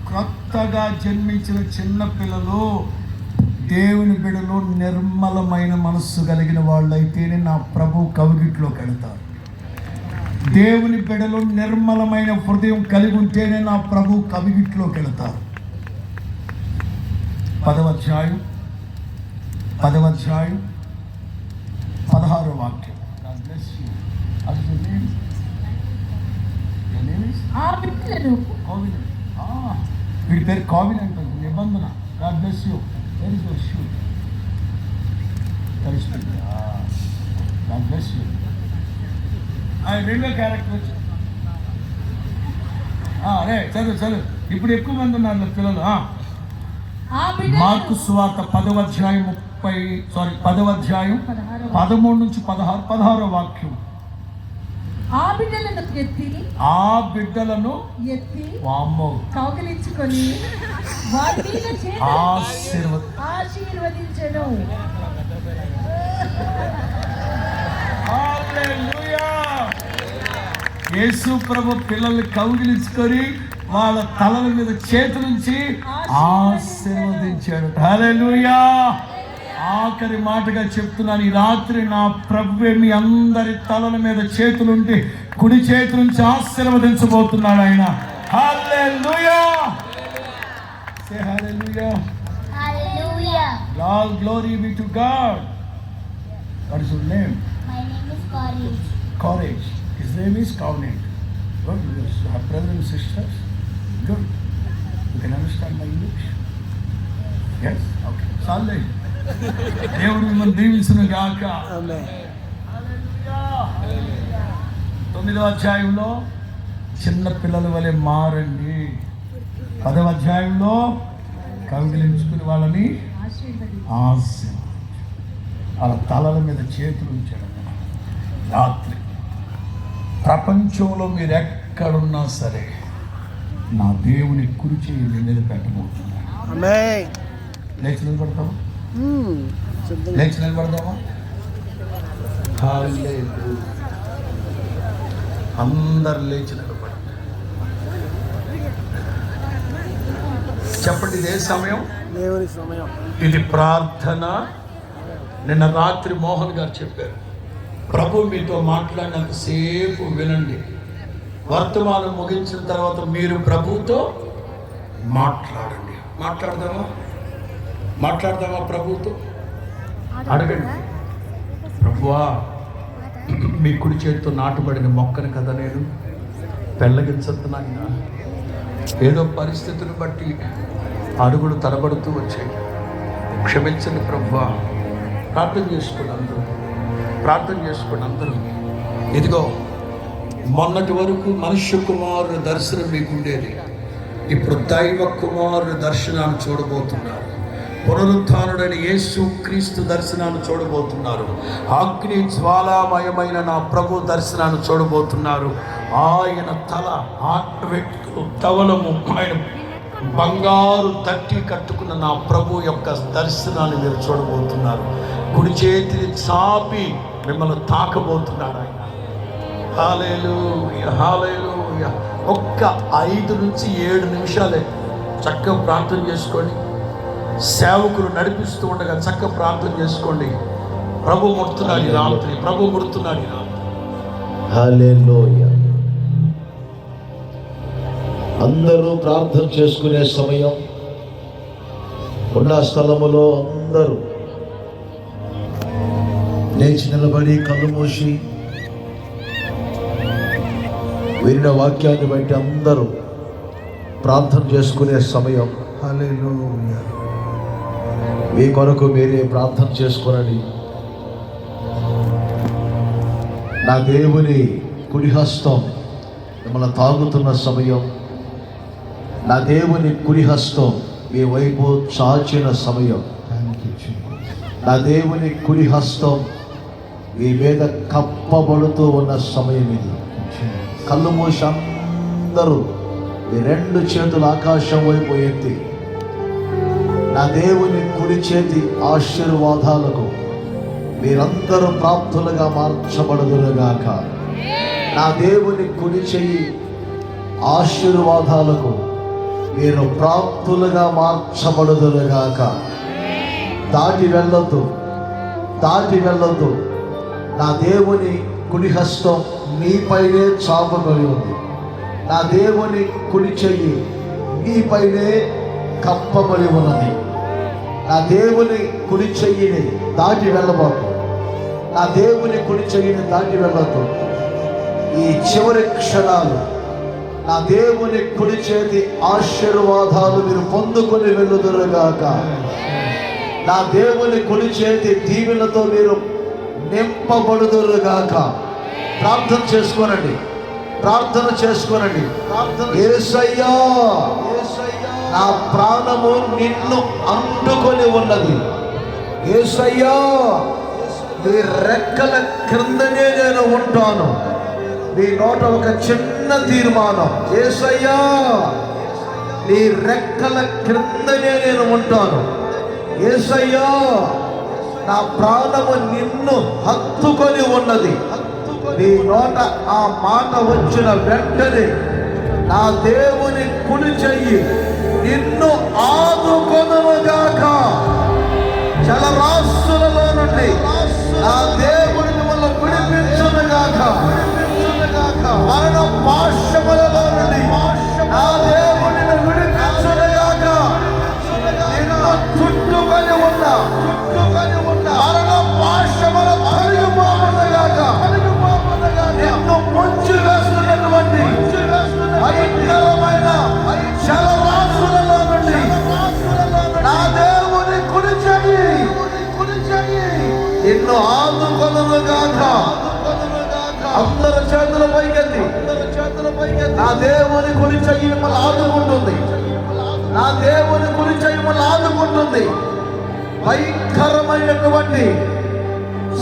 క్రొత్తగా జన్మించిన చిన్న పిల్లలు దేవుని బిడ్డలో నిర్మలమైన మనస్సు కలిగిన వాళ్ళైతేనే నా ప్రభు కవిగిట్లోకి వెళతారు. దేవుని బిడ్డలో నిర్మలమైన హృదయం కలిగి ఉంటేనే నా ప్రభు కవిగిట్లోకి వెళతారు. 10వ అధ్యాయం 16వ వాక్యం. వీడి పేరు కోవిన్ అంటుంది. నిబంధన. God bless you. Very good shoe. God bless you. రెండో క్యారెక్టర్ వచ్చి అరే చదువు. ఇప్పుడు ఎక్కువ మంది ఉన్నారు పిల్లలు. మార్కు సువార్త 10వ అధ్యాయం 13 నుంచి 16వ వాక్యం. ఆ బిడ్డలను ఎత్తి కౌగిలించుకొని వారి మీద ఆశీర్వదించెను. యేసు ప్రభు పిల్లల్ని కౌగిలించుకొని వాళ్ళ తలల మీద చేతులుంచి ఆశీర్వదించాడు. హల్లెలూయా. ఆఖరి మాటగా చెప్తున్నాను, ఈ రాత్రి నా ప్రభువే మీ అందరి తలల మీద చేతులుండి కుడి చేతి నుంచి ఆశీర్వదించబోతున్నాడు ఆయన. హల్లెలూయా. సే హల్లెలూయా. Hallelujah. All glory be to God. What is your name? My name is Courage. His name is Covenant. Good. You have brothers and sisters. Good. You can understand my English? Yes? Okay. Salve. దేవుడు మిమ్మల్ని దీవించును గాక. హల్లెలూయా. 9వ అధ్యాయంలో చిన్న పిల్లల వలె మారండి. 10వ అధ్యాయంలో కౌగిలించుకుని వాళ్ళని వాళ్ళ తలల మీద చేతులు ఉంచాడు. రాత్రి ప్రపంచంలో మీరు ఎక్కడున్నా సరే నా దేవుని కుడి చేయి మీద పెట్టబోతున్నాడు. లేచి నిలబడతావా? లేచి నిలబడదామా? అందరు లేచి నిలబడ. చెప్పండి, ఇదే సమయం, దేవుని సమయం. ఇది ప్రార్థన. నిన్న రాత్రి మోహన్ గారు చెప్పారు, ప్రభు మీతో మాట్లాడినంతసేపు వినండి, వర్తమానం ముగించిన తర్వాత మీరు ప్రభుతో మాట్లాడండి. మాట్లాడదామా ప్రభుతో? అడగండి, ప్రభువా మీ కుడి చేతితో నాటుబడిన మొక్కను కదా నేను పెళ్ళగించుతున్నాను. ఏదో పరిస్థితులను బట్టి అడుగులు తడబడుతూ వచ్చాయి, క్షమించండి ప్రభువా. ప్రార్థన చేసుకోండి అందరూ. ఇదిగో మొన్నటి వరకు మనుష్య కుమారుని దర్శనం మీకుండేది, ఇప్పుడు దైవ కుమారుని దర్శనాన్ని చూడబోతున్నారు. పునరుత్థానుడైన యేసు క్రీస్తు దర్శనాన్ని చూడబోతున్నారు. అగ్ని జ్వాలామయమైన నా ప్రభు దర్శనాన్ని చూడబోతున్నారు. ఆయన తల ధవలము, ఆయన బంగారు తట్టి కట్టుకున్న నా ప్రభు యొక్క దర్శనాన్ని మీరు చూడబోతున్నారు. కుడి చేతిని చాపి మిమ్మల్ని తాకబోతున్నారు ఆయన. హల్లెలూయా, హల్లెలూయా. ఒక్క 5 నుంచి 7 నిమిషాలే చక్కగా ప్రార్థన చేసుకోండి. సేవకులు నడిపిస్తూ ఉండగా చక్కగా ప్రార్థన చేసుకోండి. ప్రభు ముడుతున్నాడు ఈ రాత్రి. హల్లెలూయా. అందరూ ప్రార్థన చేసుకునే సమయం. ఉన్న స్థలములో అందరూ లేచి నిలబడి కళ్ళు మూసి విన్న వాక్యాన్ని బట్టి అందరూ ప్రార్థన చేసుకునే సమయం. హల్లెలూయా. మీ కొరకు మీరే ప్రార్థన చేసుకునండి. నా దేవుని కుడి హస్తం మిమ్మల్ని తాగుతున్న సమయం. నా దేవుని కుడి హస్తం మీ వైపు చాచిన సమయం. నా దేవుని కుడి హస్తం మీ మీద కప్పబడుతూ ఉన్న సమయం ఇది. కళ్ళు మూసి అందరూ ఈ రెండు చేతులు ఆకాశం వైపు ఎత్తి నా దేవుని కుడి చేతి ఆశీర్వాదాలకు మీరందరూ ప్రాప్తులుగా మార్చబడుదురుగాక. నా దేవుని కుడి చెయ్యి ఆశీర్వాదాలకు మీరు ప్రాప్తులుగా మార్చబడుదురుగాక. దాటి వెళ్ళొద్దు, దాటి వెళ్ళొద్దు. నా దేవుని కుడి హస్తం మీపైనే చాపబడి ఉంది. నా దేవుని కుడి చెయ్యి మీపైనే కప్పబడి ఉన్నది. నా దేవుని కుడి చెయ్యిని దాటి వెళ్ళబోతు. నా దేవుని కుడి చెయ్యిని దాటి వెళ్ళొద్దు. ఈ చివరి క్షణాలు నా దేవుని కుడి చేతి ఆశీర్వాదాలు మీరు పొందుకొని వెళ్ళుదురుగాక. నా దేవుని కుడి చేతి దీవెనతో మీరు నింపబడుదురుగాక. ప్రార్థన చేసుకోనండి, ప్రార్థన చేసుకోనండి. యేసయ్యా, నా ప్రాణము నిన్ను అంటుకొని ఉన్నది. యేసయ్యా, నీ రెక్కల క్రిందనే నేను ఉంటాను. నీ నోట ఒక చిన్న తీర్మానం. యేసయ్యా, నీ రెక్కల క్రిందనే నేను ఉంటాను. యేసయ్యా, నా ప్రాణము నిన్ను హత్తుకొని ఉన్నది. నీ నోట ఆ మాట వచ్చిన వెంటనే నా దేవుని కుడి చెయ్యి నిన్ను ఆదుకొనుగాక. జలరాశులలో నుండి నా దేవుని మిమ్మల్ని విడిపించునుగాక. మరణ పాశములలో నుండి నా దేవునిని విడిపించునుగాక. నిన్ను చుట్టుకొని ఉన్న మరణ పాశముల తొలగిపోవునుగాక. నిన్ను ముంచి వేస్తున్నటువంటి భయంకరమైన జలరాశులలో నుండి నా దేవుని కుడి చెయ్యి నిన్ను ఆదుకొనుగాక. అందరి చేతుల పైకెత్తి నా దేవుని కుడి చెయ్యి మిమ్మల్ని ఆదుకుంటుంది. నా దేవుని కుడి చెయ్యి మిమ్మల్ని ఆదుకుంటుంది. భయంకరమైనటువంటి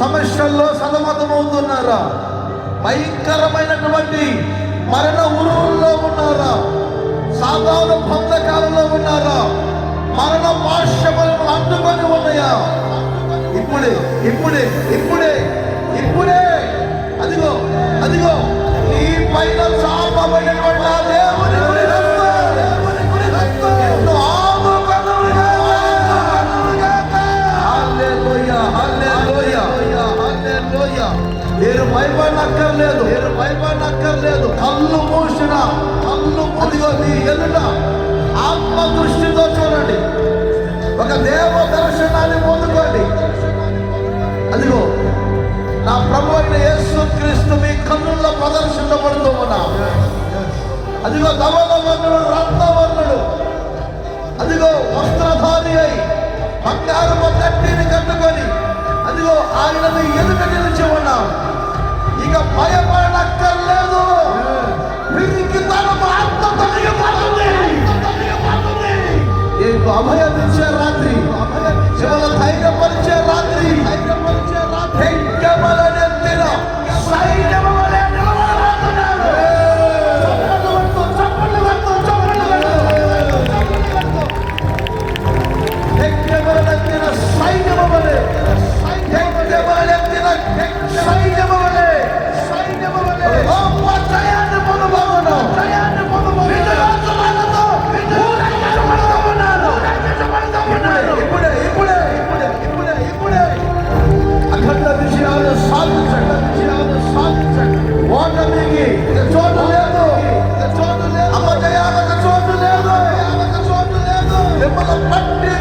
సమస్యల్లో సతమతమవుతున్నారా? భయంకరమైనటువంటి మరణ ఉరువుల్లో ఉన్నారా? సాధారణ బంధకాలలో ఉన్నారా? మరణ పాశములను అంటుకొని ఉన్నాయా? ఇప్పుడే ఇప్పుడే ఇప్పుడే ఇప్పుడే అదిగో అదిగో నీ పైన చాపబడినటువంటి ఆ దేవుని కుడి హస్తం నిన్ను ఆదుకొనుగాక. హల్లెలూయా, హల్లెలూయా, హల్లెలూయా. మీరు భయపడనక్కర్లేదు, మీరు భయపడనక్కర్లేదు. కళ్ళు మూసిన అదిగో నీ ఎదుట ఆత్మ దృష్టితో చూడండి. ఒక దేవ దర్శనాన్ని పొందుకోండి. అదిగో నా ప్రభు అయిన యేసుక్రీస్తు మీ కన్నుల్లో ప్రదర్శించబడుతూ ఉన్నా. అదిగో ధవల వర్ణుడు, రత్నవర్ణుడు, అదిగో వస్త్రధారి అయి బంగారపు తట్టిని కట్టుకొని అదిగో ఆయన మీ ఎదుట నిలిచి ఉన్నా. ఇక భయపడనక్కర్లేదు. నీకు అభయం ఇచ్చే రాత్రి, ధైర్యపరిచే రాత్రి, నెత్తిన సైన్యము వలె నిలబడబోతున్నారు. నెత్తిన సైన్యము వలె, సైన్యము వలె జయాన్ని పొందబోతున్నాను. ఇప్పుడే ఇప్పుడే ఇప్పుడే ఇప్పుడే ఇప్పుడే అఖండ విజయాలు సాధించండి, విజయాలు సాధించండి. ఓటమికి చోటు లేదు, అపజయాలకు చోటు లేదు, మిమ్మల్ని పట్టి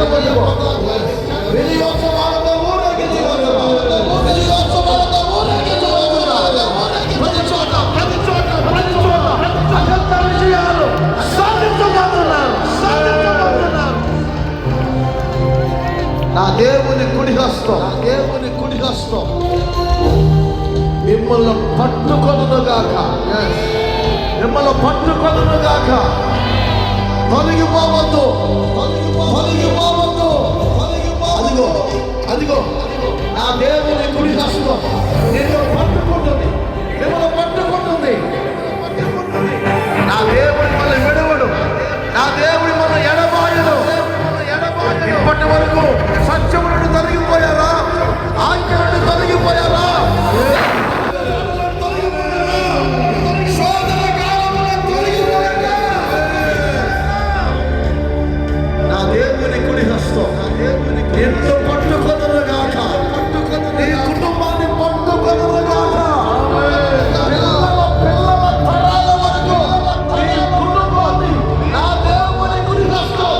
పొందుకో. విజయోత్సవాలతో ఊరేగించి వస్తున్నా. విజయోత్సవాలతో ఊరేగించి వస్తున్నా. ప్రతి చోట అఖండ విజయాలు సాధించబోతున్నారు. నా దేవుని కుడి హస్తం మిమ్మల్ని పట్టుకొనుగాక. తొలగిపోవద్దు. అదిగో నా దేవుని కుడి హస్తం నిన్ను పట్టుకుంటుంది. నా దేవుడి మన విడవడు. నా దేవుడి మన ఎడబాయడు. ఇప్పటి వరకు సత్యము నుండి తొలగిపోయారా? ఆజ్ఞ నుండి తొలగిపోయారా? నా దేవుని కుడి హస్తం నిన్ను పట్టుకొనుగాక. నీ కుటుంబాన్ని పట్టుకొనుగాక. పిల్లల తరాల వరకు నీ కుటుంబాన్ని నా దేవుని కుడి హస్తం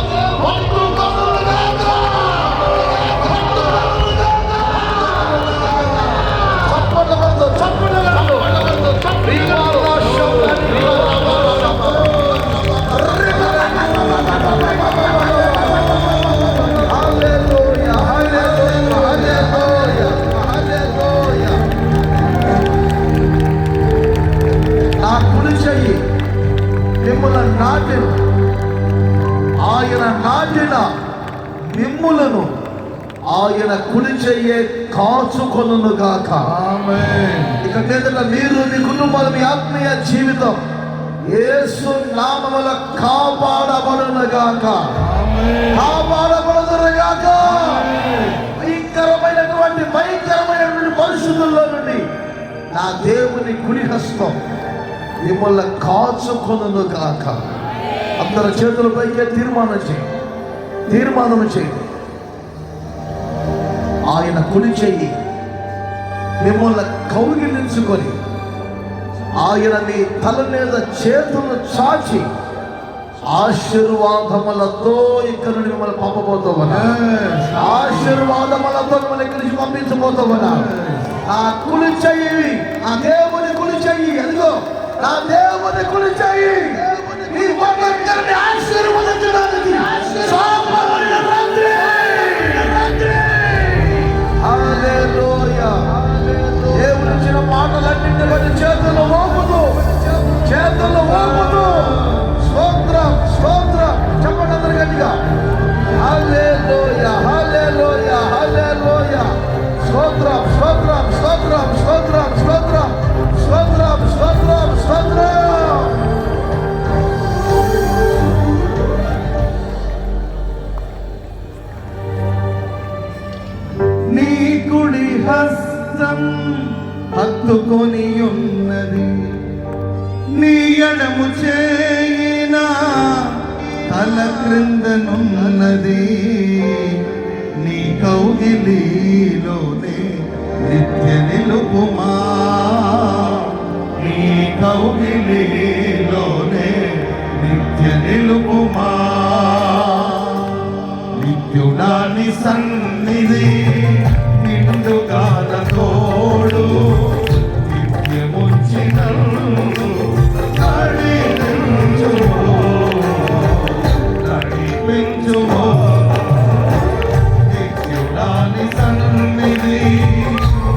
పట్టుకొనుగాక. నా కుడి చెయ్యి మిమ్మల్ని నాటిన ఆయన నాటిన మిమ్ములను ఆయన కుడి చెయ్యే కాచుకొనుగాక. ఇక మీదట మీరు మీ కుటుంబాలు మీ ఆత్మీయ జీవితం యేసు నామముల కాపాడబడునుగాక. భయంకరమైనటువంటి పరిస్థితుల్లో నుండి నా దేవుని కుడి హస్తం మిమ్మల్ని కాచుకొనుగాక. అందరి చేతుల పైకే తీర్మానం చేయండి. ఆయన కుడి చెయ్యి మిమ్మల్ని కౌగిలించుకొని ఆయన మీ తల మీద చేతులు చాచి ఆశీర్వాదములతో ఇక్కడ నుండి మిమ్మల్ని పంపబోతామన్నా. ఆశీర్వాదములతో మిమ్మల్ని ఇక్కడి నుంచి పంపించబోతామన్నా. ఆ కుడి చెయ్యి ఆ దేవుని కుడి చెయ్యి. అదిగో నా దేవుని కుడి చెయ్యి మీ ఒక్కొక్కరిని ఆశీర్వదించడానికి సామాన్య రాత్రి. హల్లెలూయా. దేవుని ఇచ్చిన మాటలన్నింటినీ బట్టి చేతులు ఊపుతూ స్తోత్రం చెప్పండి అందరు గట్టిగా. హల్లెలూయా హల్లెలూయా హల్లెలూయా. స్తోత్రం స్తోత్రం స్తోత్రం స్తోత్రం స్తోత్రం స్తోత్రం స్తోత్రం స్తోత్రం. నీ కుడి హస్తం హత్తుకొని ఉన్నది. నీ ఎడము చేయిన తల క్రిందనున్నది. నీ కౌగిలిలోనే నిత్య నిలుపుమా. నీ కౌగిలిలోనే నిత్య నిలుపుమా. నిత్యుడాని సన్నిధి నిండుగాన తోడు నిత్యముంచిన నడిపించుమో. నిత్యుడాని సన్నిధి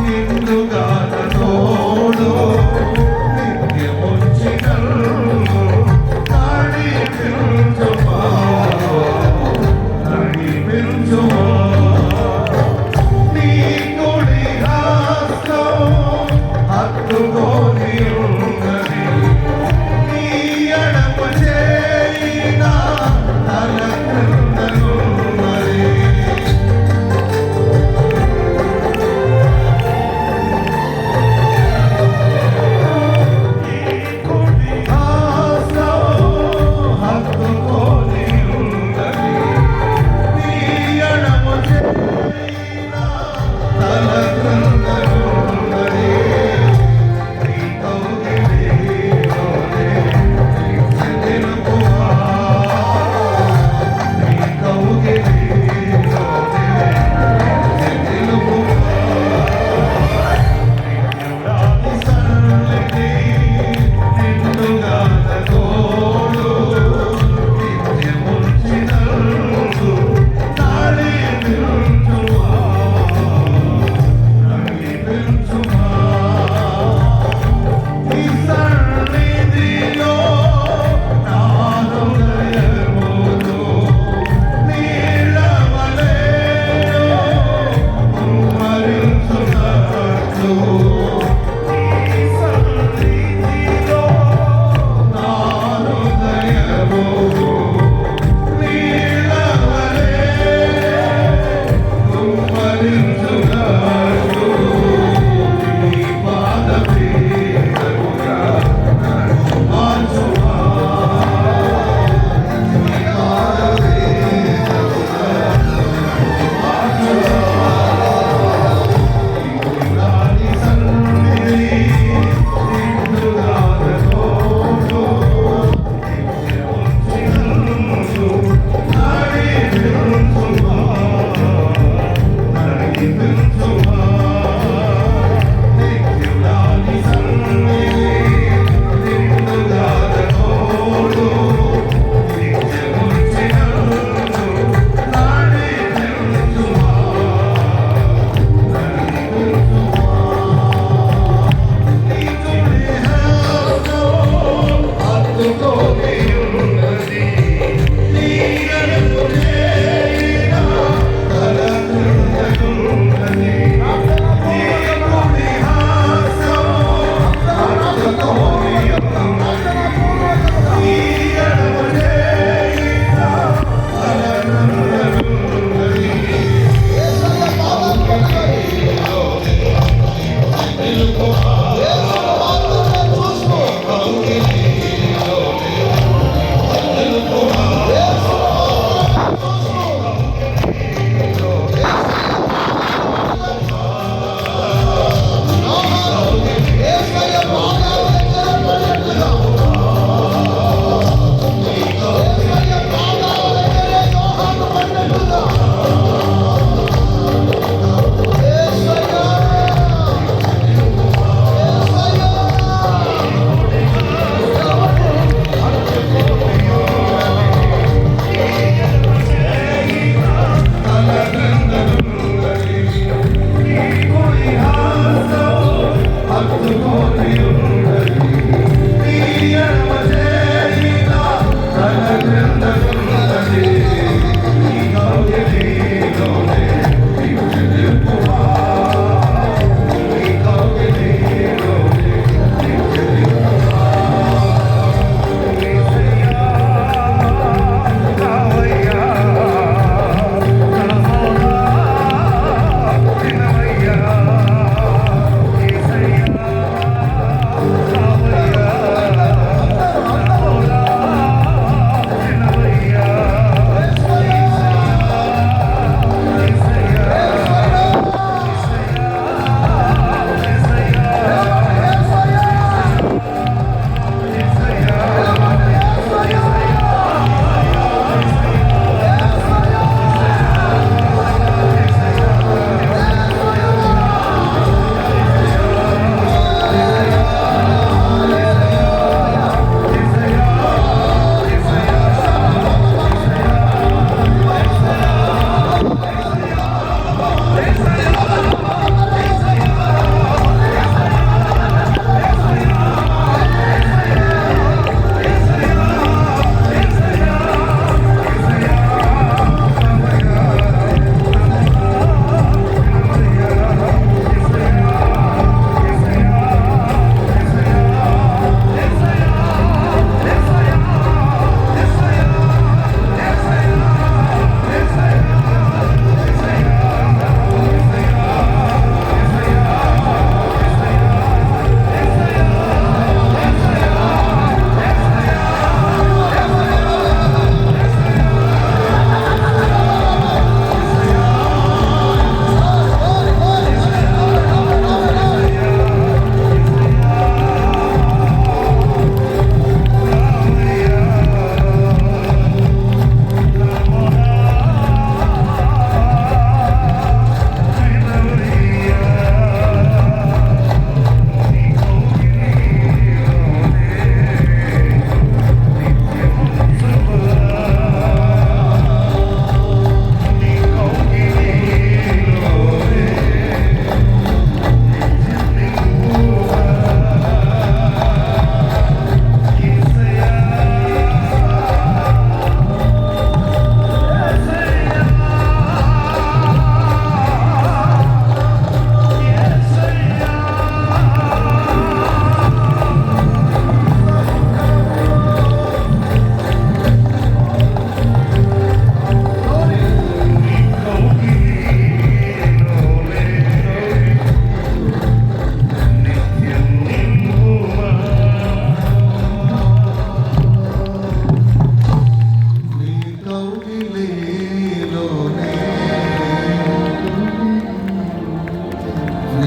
నిండుగాన తోడు నిత్యముంచిన నడిపించుమో. నీ కుడి హస్తం హత్తుకొని ఉన్నది. నీ ఎడమ చేయిన తల క్రిందనున్నది. నీ కుడి హస్తం హత్తుకొని ఉన్నది. నీ ఎడమ చేయిన తల క్రిందనున్నది. నీ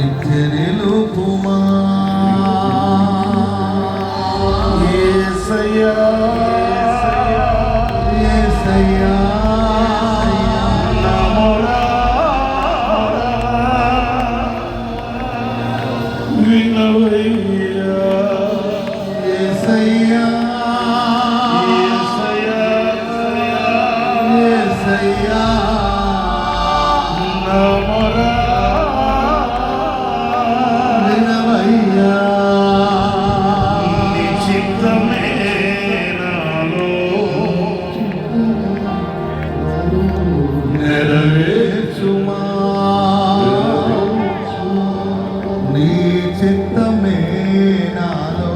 నిత్య నిలుపుమా యేసయ్యా యేసయ్యా నా మొరా వినవయ్యా యేసయ్యా యేసయ్యా యేసయ్యా నా మొరా వినవయ్యా నీ చిత్తమే నాలో నెరవేర్చుమా నీ చిత్తమే నాలో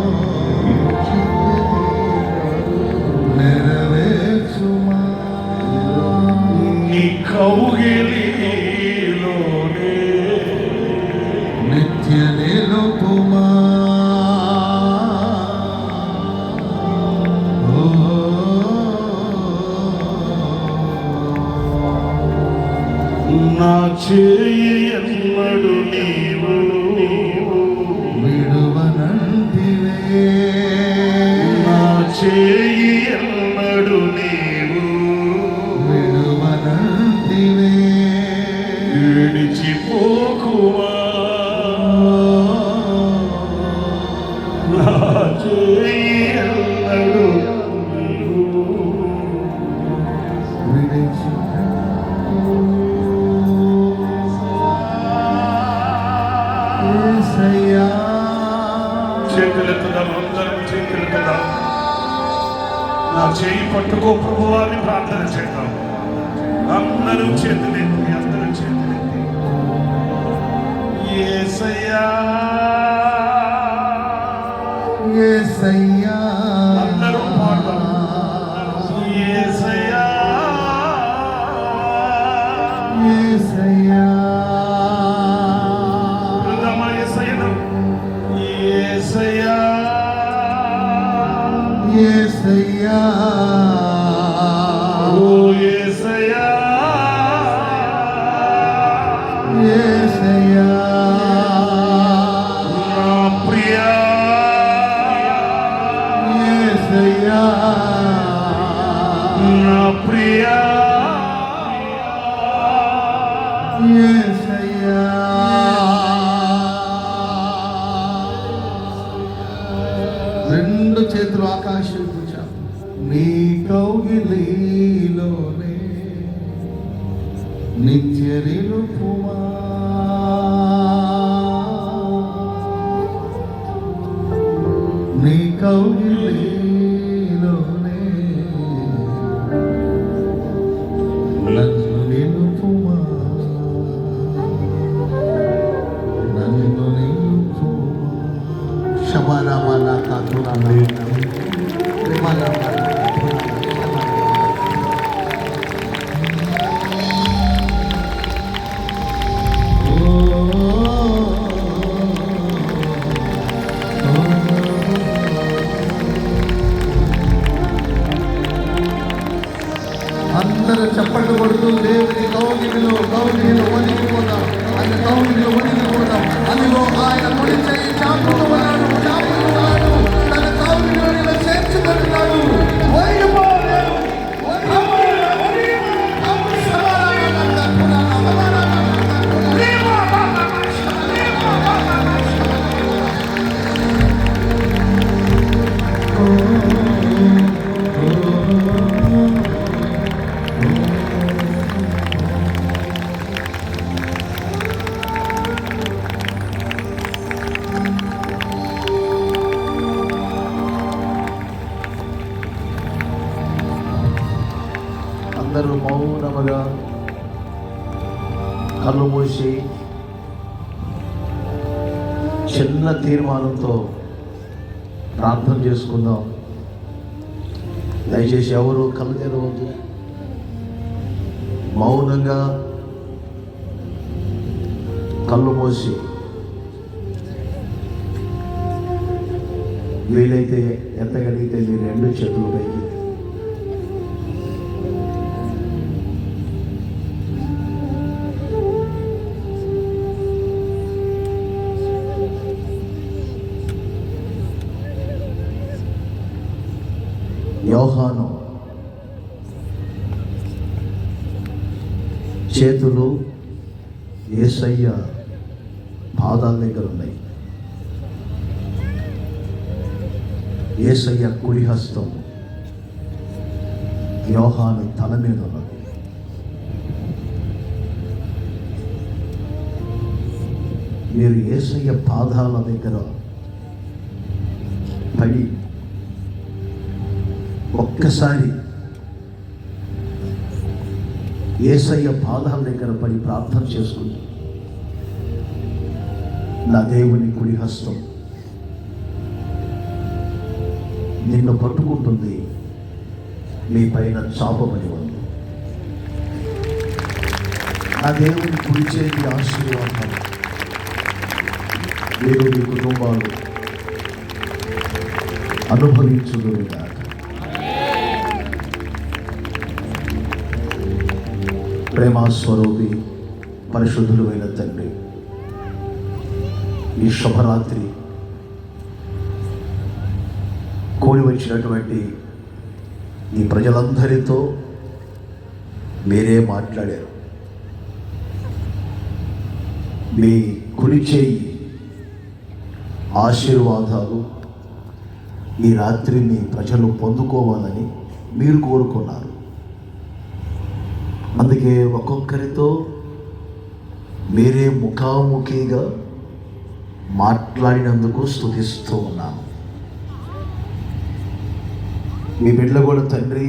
నెరవేర్చుమా నీ కౌగిలిలోనే నిత్య నిలుపుమా నా చేయి ఎన్నడు నీవు విడువనంటివే నా చేయి ఎన్నడు నీవు విడువనంటివే విడిచిపోకుమా నా చేయి ఎన్నడు నీవు విడిచి చేతులెత్తుదాం, అందరం చేతులెత్తుదాం. నా చేయి పట్టుకో ప్రభువా అని ప్రార్థన చేద్దాం. అందరూ చేతులెత్తి, అందరూ చేతులెత్తి. యేసయ్యా యేసయ్యా అందరూ పాడదాం. యేసయ్యా యేసయ్యా యేసయ్యా యేసయ్యా ఓ యేసయ్యా యేసయ్యా నా ప్రియా యేసయ్యా నా ప్రియా యేసయ్యా రెండు చేతులు ఆకాశం కూర్చాం నీ కౌగిలిలోనే నిత్య నిలుపుమా నీ కౌగిలిలోనే నన్ను నిలుపుమా నన్ను నిలుపుమా శబరమల కథురమ అందరూ చప్పట్లు కొడుతూ దేవుని కౌగిలిలో వణికిపోతాం. ఆయన కౌగిలిలో వణికిపోతాం. అదిగో ఆయన ముడి చేయి చాపుతున్నాడు, తన కౌగిలిలో చేర్చుకుంటున్నాడు. అందరూ మౌనముగా కళ్ళు మూసి చిన్న తీర్మానంతో ప్రార్థన చేసుకుందాం. దయచేసి ఎవరు కళ్ళు తెరవద్దు. మౌనంగా కళ్ళు మూసి వీలైతే ఎంతగలిగితే మీరు రెండు చేతులు పైకి యోహాను చేతులు యేసయ్య పాదాల దగ్గర ఉన్నాయి. యేసయ్య కుడి హస్తం యోహాను తల మీద ఉన్నది. మీరు యేసయ్య పాదాల దగ్గర పడి ఒక్కసారి యేసయ్య పాదాల దగ్గర పడి ప్రార్థన చేసుకుంటూ, నా దేవుని కుడి హస్తం నిన్ను పట్టుకుంటుంది, నీ పైన చాపబడి ఉంది. నా దేవుని కుడి చేతి ఆశీర్వాదం మీరు మీ కుటుంబాలు అనుభవించుదురుగా. ప్రేమాస్వరూపి పరిశుద్ధులు అయిన తండ్రి, ఈ శుభరాత్రి కూడి వచ్చినటువంటి ఈ ప్రజలందరితో మీరే మాట్లాడారు. మీ కుడి చేయి ఆశీర్వాదాలు ఈ రాత్రి మీ ప్రజలు పొందుకోవాలని మీరు కోరుకున్నారు. అందుకే ఒక్కొక్కరితో మీరే ముఖాముఖిగా మాట్లాడినందుకు స్తుతిస్తూ ఉన్నాను. మీ బిడ్డలు కూడా తండ్రి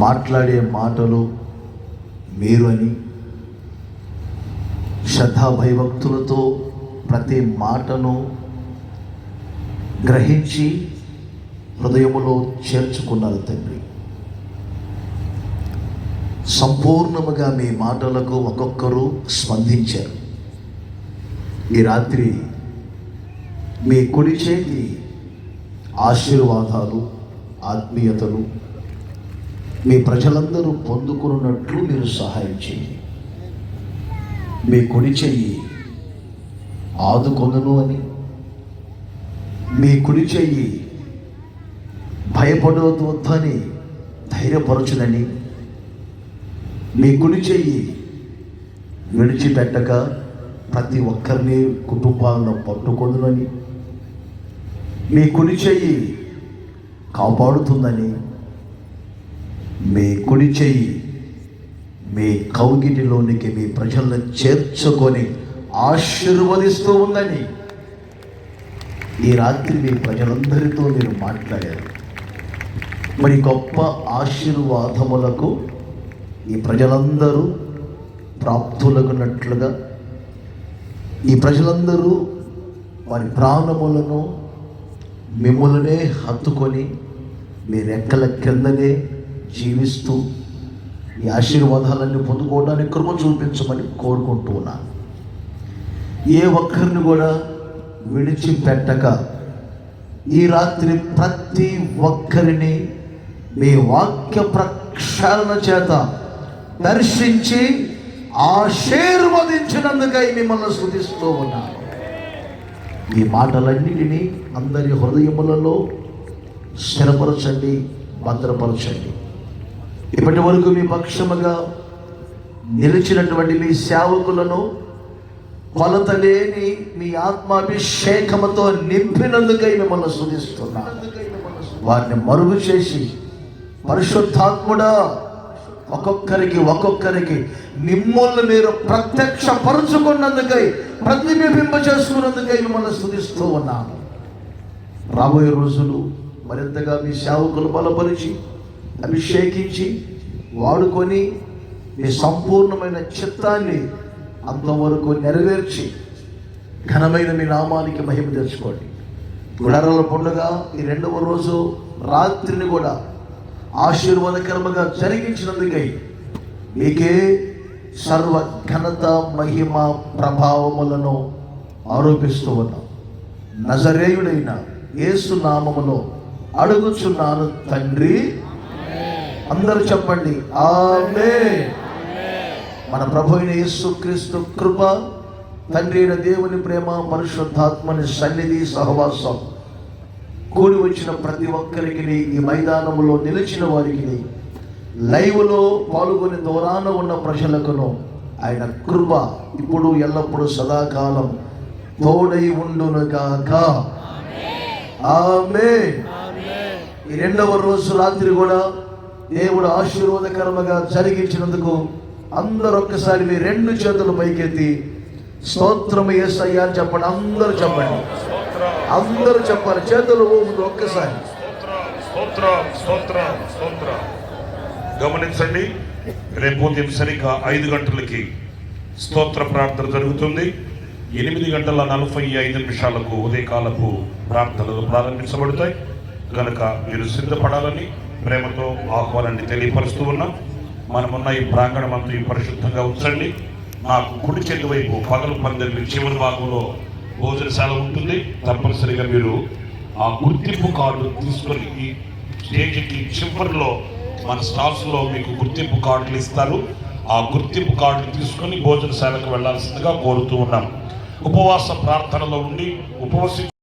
మాట్లాడే మాటలు మీరు అని శ్రద్ధా భయభక్తులతో ప్రతి మాటను గ్రహించి హృదయములో చేర్చుకున్నారు తండ్రి. సంపూర్ణముగా మీ మాటలకు ఒక్కొక్కరు స్పందించారు. ఈ రాత్రి మీ కుడి చేతి ఆశీర్వాదాలు, ఆత్మీయతలు మీ ప్రజలందరూ పొందుకున్నట్లు మీరు సహాయం చేయండి. మీ కుడి చెయ్యి ఆదుకొనను అని, మీ కుడి చెయ్యి భయపడవద్దని ధైర్యపరచునని, మీ కుడి చెయ్యి విడిచిపెట్టక ప్రతి ఒక్కరిని కుటుంబాలను పట్టుకొనునని, మీ కుడి చెయ్యి కాపాడుతుందని, మీ కుడి చెయ్యి మీ కౌగిటిలోనికి మీ ప్రజలను చేర్చుకొని ఆశీర్వదిస్తూ ఉందని ఈ రాత్రి మీ ప్రజలందరితో మీరు మాట్లాడారు. మరి గొప్ప ఆశీర్వాదములకు ఈ ప్రజలందరూ ప్రాప్తులగునట్లుగా ఈ ప్రజలందరూ వారి ప్రాణములను మిమ్మల్నే హత్తుకొని మీ రెక్కల కిందనే జీవిస్తూ ఈ ఆశీర్వాదాలన్నీ పొందుకోవడానికి కృప చూపించమని కోరుకుంటూ ఉన్నాను. ఏ ఒక్కరిని కూడా విడిచిపెట్టక ఈ రాత్రి ప్రతి ఒక్కరిని మీ వాక్య ప్రక్షాళన చేత దర్శించి ఆశీర్వదించినందుకై మిమ్మల్ని స్తుతిస్తూ ఉన్నాను. ఈ మాటలన్నిటినీ అందరి హృదయములలో స్థిరపరచండి, భద్రపరచండి. ఇప్పటి వరకు మీ పక్షముగా నిలిచినటువంటి మీ సేవకులను కొలత లేని మీ ఆత్మాభిషేకముతో నింపినందుకై మిమ్మల్ని స్తుతిస్తున్నాను. వారిని మరుగు చేసి పరిశుద్ధాత్ముడా ఒక్కొక్కరికి మిమ్మల్ని మీరు ప్రత్యక్షపరుచుకున్నందుకై, ప్రతిబింబింప చేసుకున్నందుకై మిమ్మల్ని స్తుతిస్తూ ఉన్నాను. రాబోయే రోజులు మరింతగా మీ సేవకులు బలపరిచి అభిషేకించి వాడుకొని మీ సంపూర్ణమైన చిత్తాన్ని అంతవరకు నెరవేర్చి ఘనమైన మీ నామానికి మహిమ తెచ్చుకోండి. గుడారాల పండుగ ఈ 2వ రోజు రాత్రిని కూడా ఆశీర్వాదకరముగా జరిగించినందుకై మీకే సర్వ ఘనత, మహిమ, ప్రభావములను ఆరోపిస్తూ ఉన్నాం. నజరేయుడైన యేసు నామములో అడుగుచున్నాను తండ్రి. అందరూ చెప్పండి ఆమేన్. మన ప్రభు అయిన యేసుక్రీస్తు కృప, తండ్రి అయిన దేవుని ప్రేమ, పరిశుద్ధాత్మని సన్నిధి, సహవాసం కూడి వచ్చిన ప్రతి ఒక్కరికి, ఈ మైదానంలో నిలిచిన వారికి, లైవ్లో పాల్గొని దూరాన ఉన్న ప్రజలకును ఆయన కృప ఇప్పుడు ఎల్లప్పుడూ సదాకాలం తోడై ఉండునుగాక. ఆమేన్. ఈ రెండవ రోజు రాత్రి కూడా దేవుడు ఆశీర్వాదకరముగా జరిగించినందుకు అందరూ ఒక్కసారి మీ రెండు చేతులు పైకెత్తి స్తోత్రం యేసయ్యా అని చెప్పండి. అందరూ చెప్పండి, అందరూ చెప్పాలి. చేతులు ఊపుతూ ఒక్కసారి గమనించండి. రేపు ఉదయం సరిగ్గా 5 గంటలకి స్తోత్ర ప్రార్థన జరుగుతుంది. 8:45 ఉదయకాలపు ప్రార్థనలు ప్రారంభించబడతాయి కనుక మీరు సిద్ధపడాలని ప్రేమతో ఆహ్వానాన్ని తెలియపరుస్తూ ఉన్నాం. మనమున్న ఈ ప్రాంగణం అంతా పరిశుద్ధంగా ఉంచండి. నాకు కుడి చేతి వైపు పగలు పందిరి చివరి భాగంలో భోజనశాల ఉంటుంది. తప్పనిసరిగా మీరు ఆ గుర్తింపు కార్డు తీసుకొని ఈ స్టేజ్కి చివరిలో మన స్టాల్స్లో మీకు గుర్తింపు కార్డులు ఇస్తారు. ఆ గుర్తింపు కార్డులు తీసుకొని భోజనశాలకు వెళ్లాల్సిందిగా కోరుతూ ఉన్నాం. ఉపవాస ప్రార్థనలో ఉండి ఉపవసి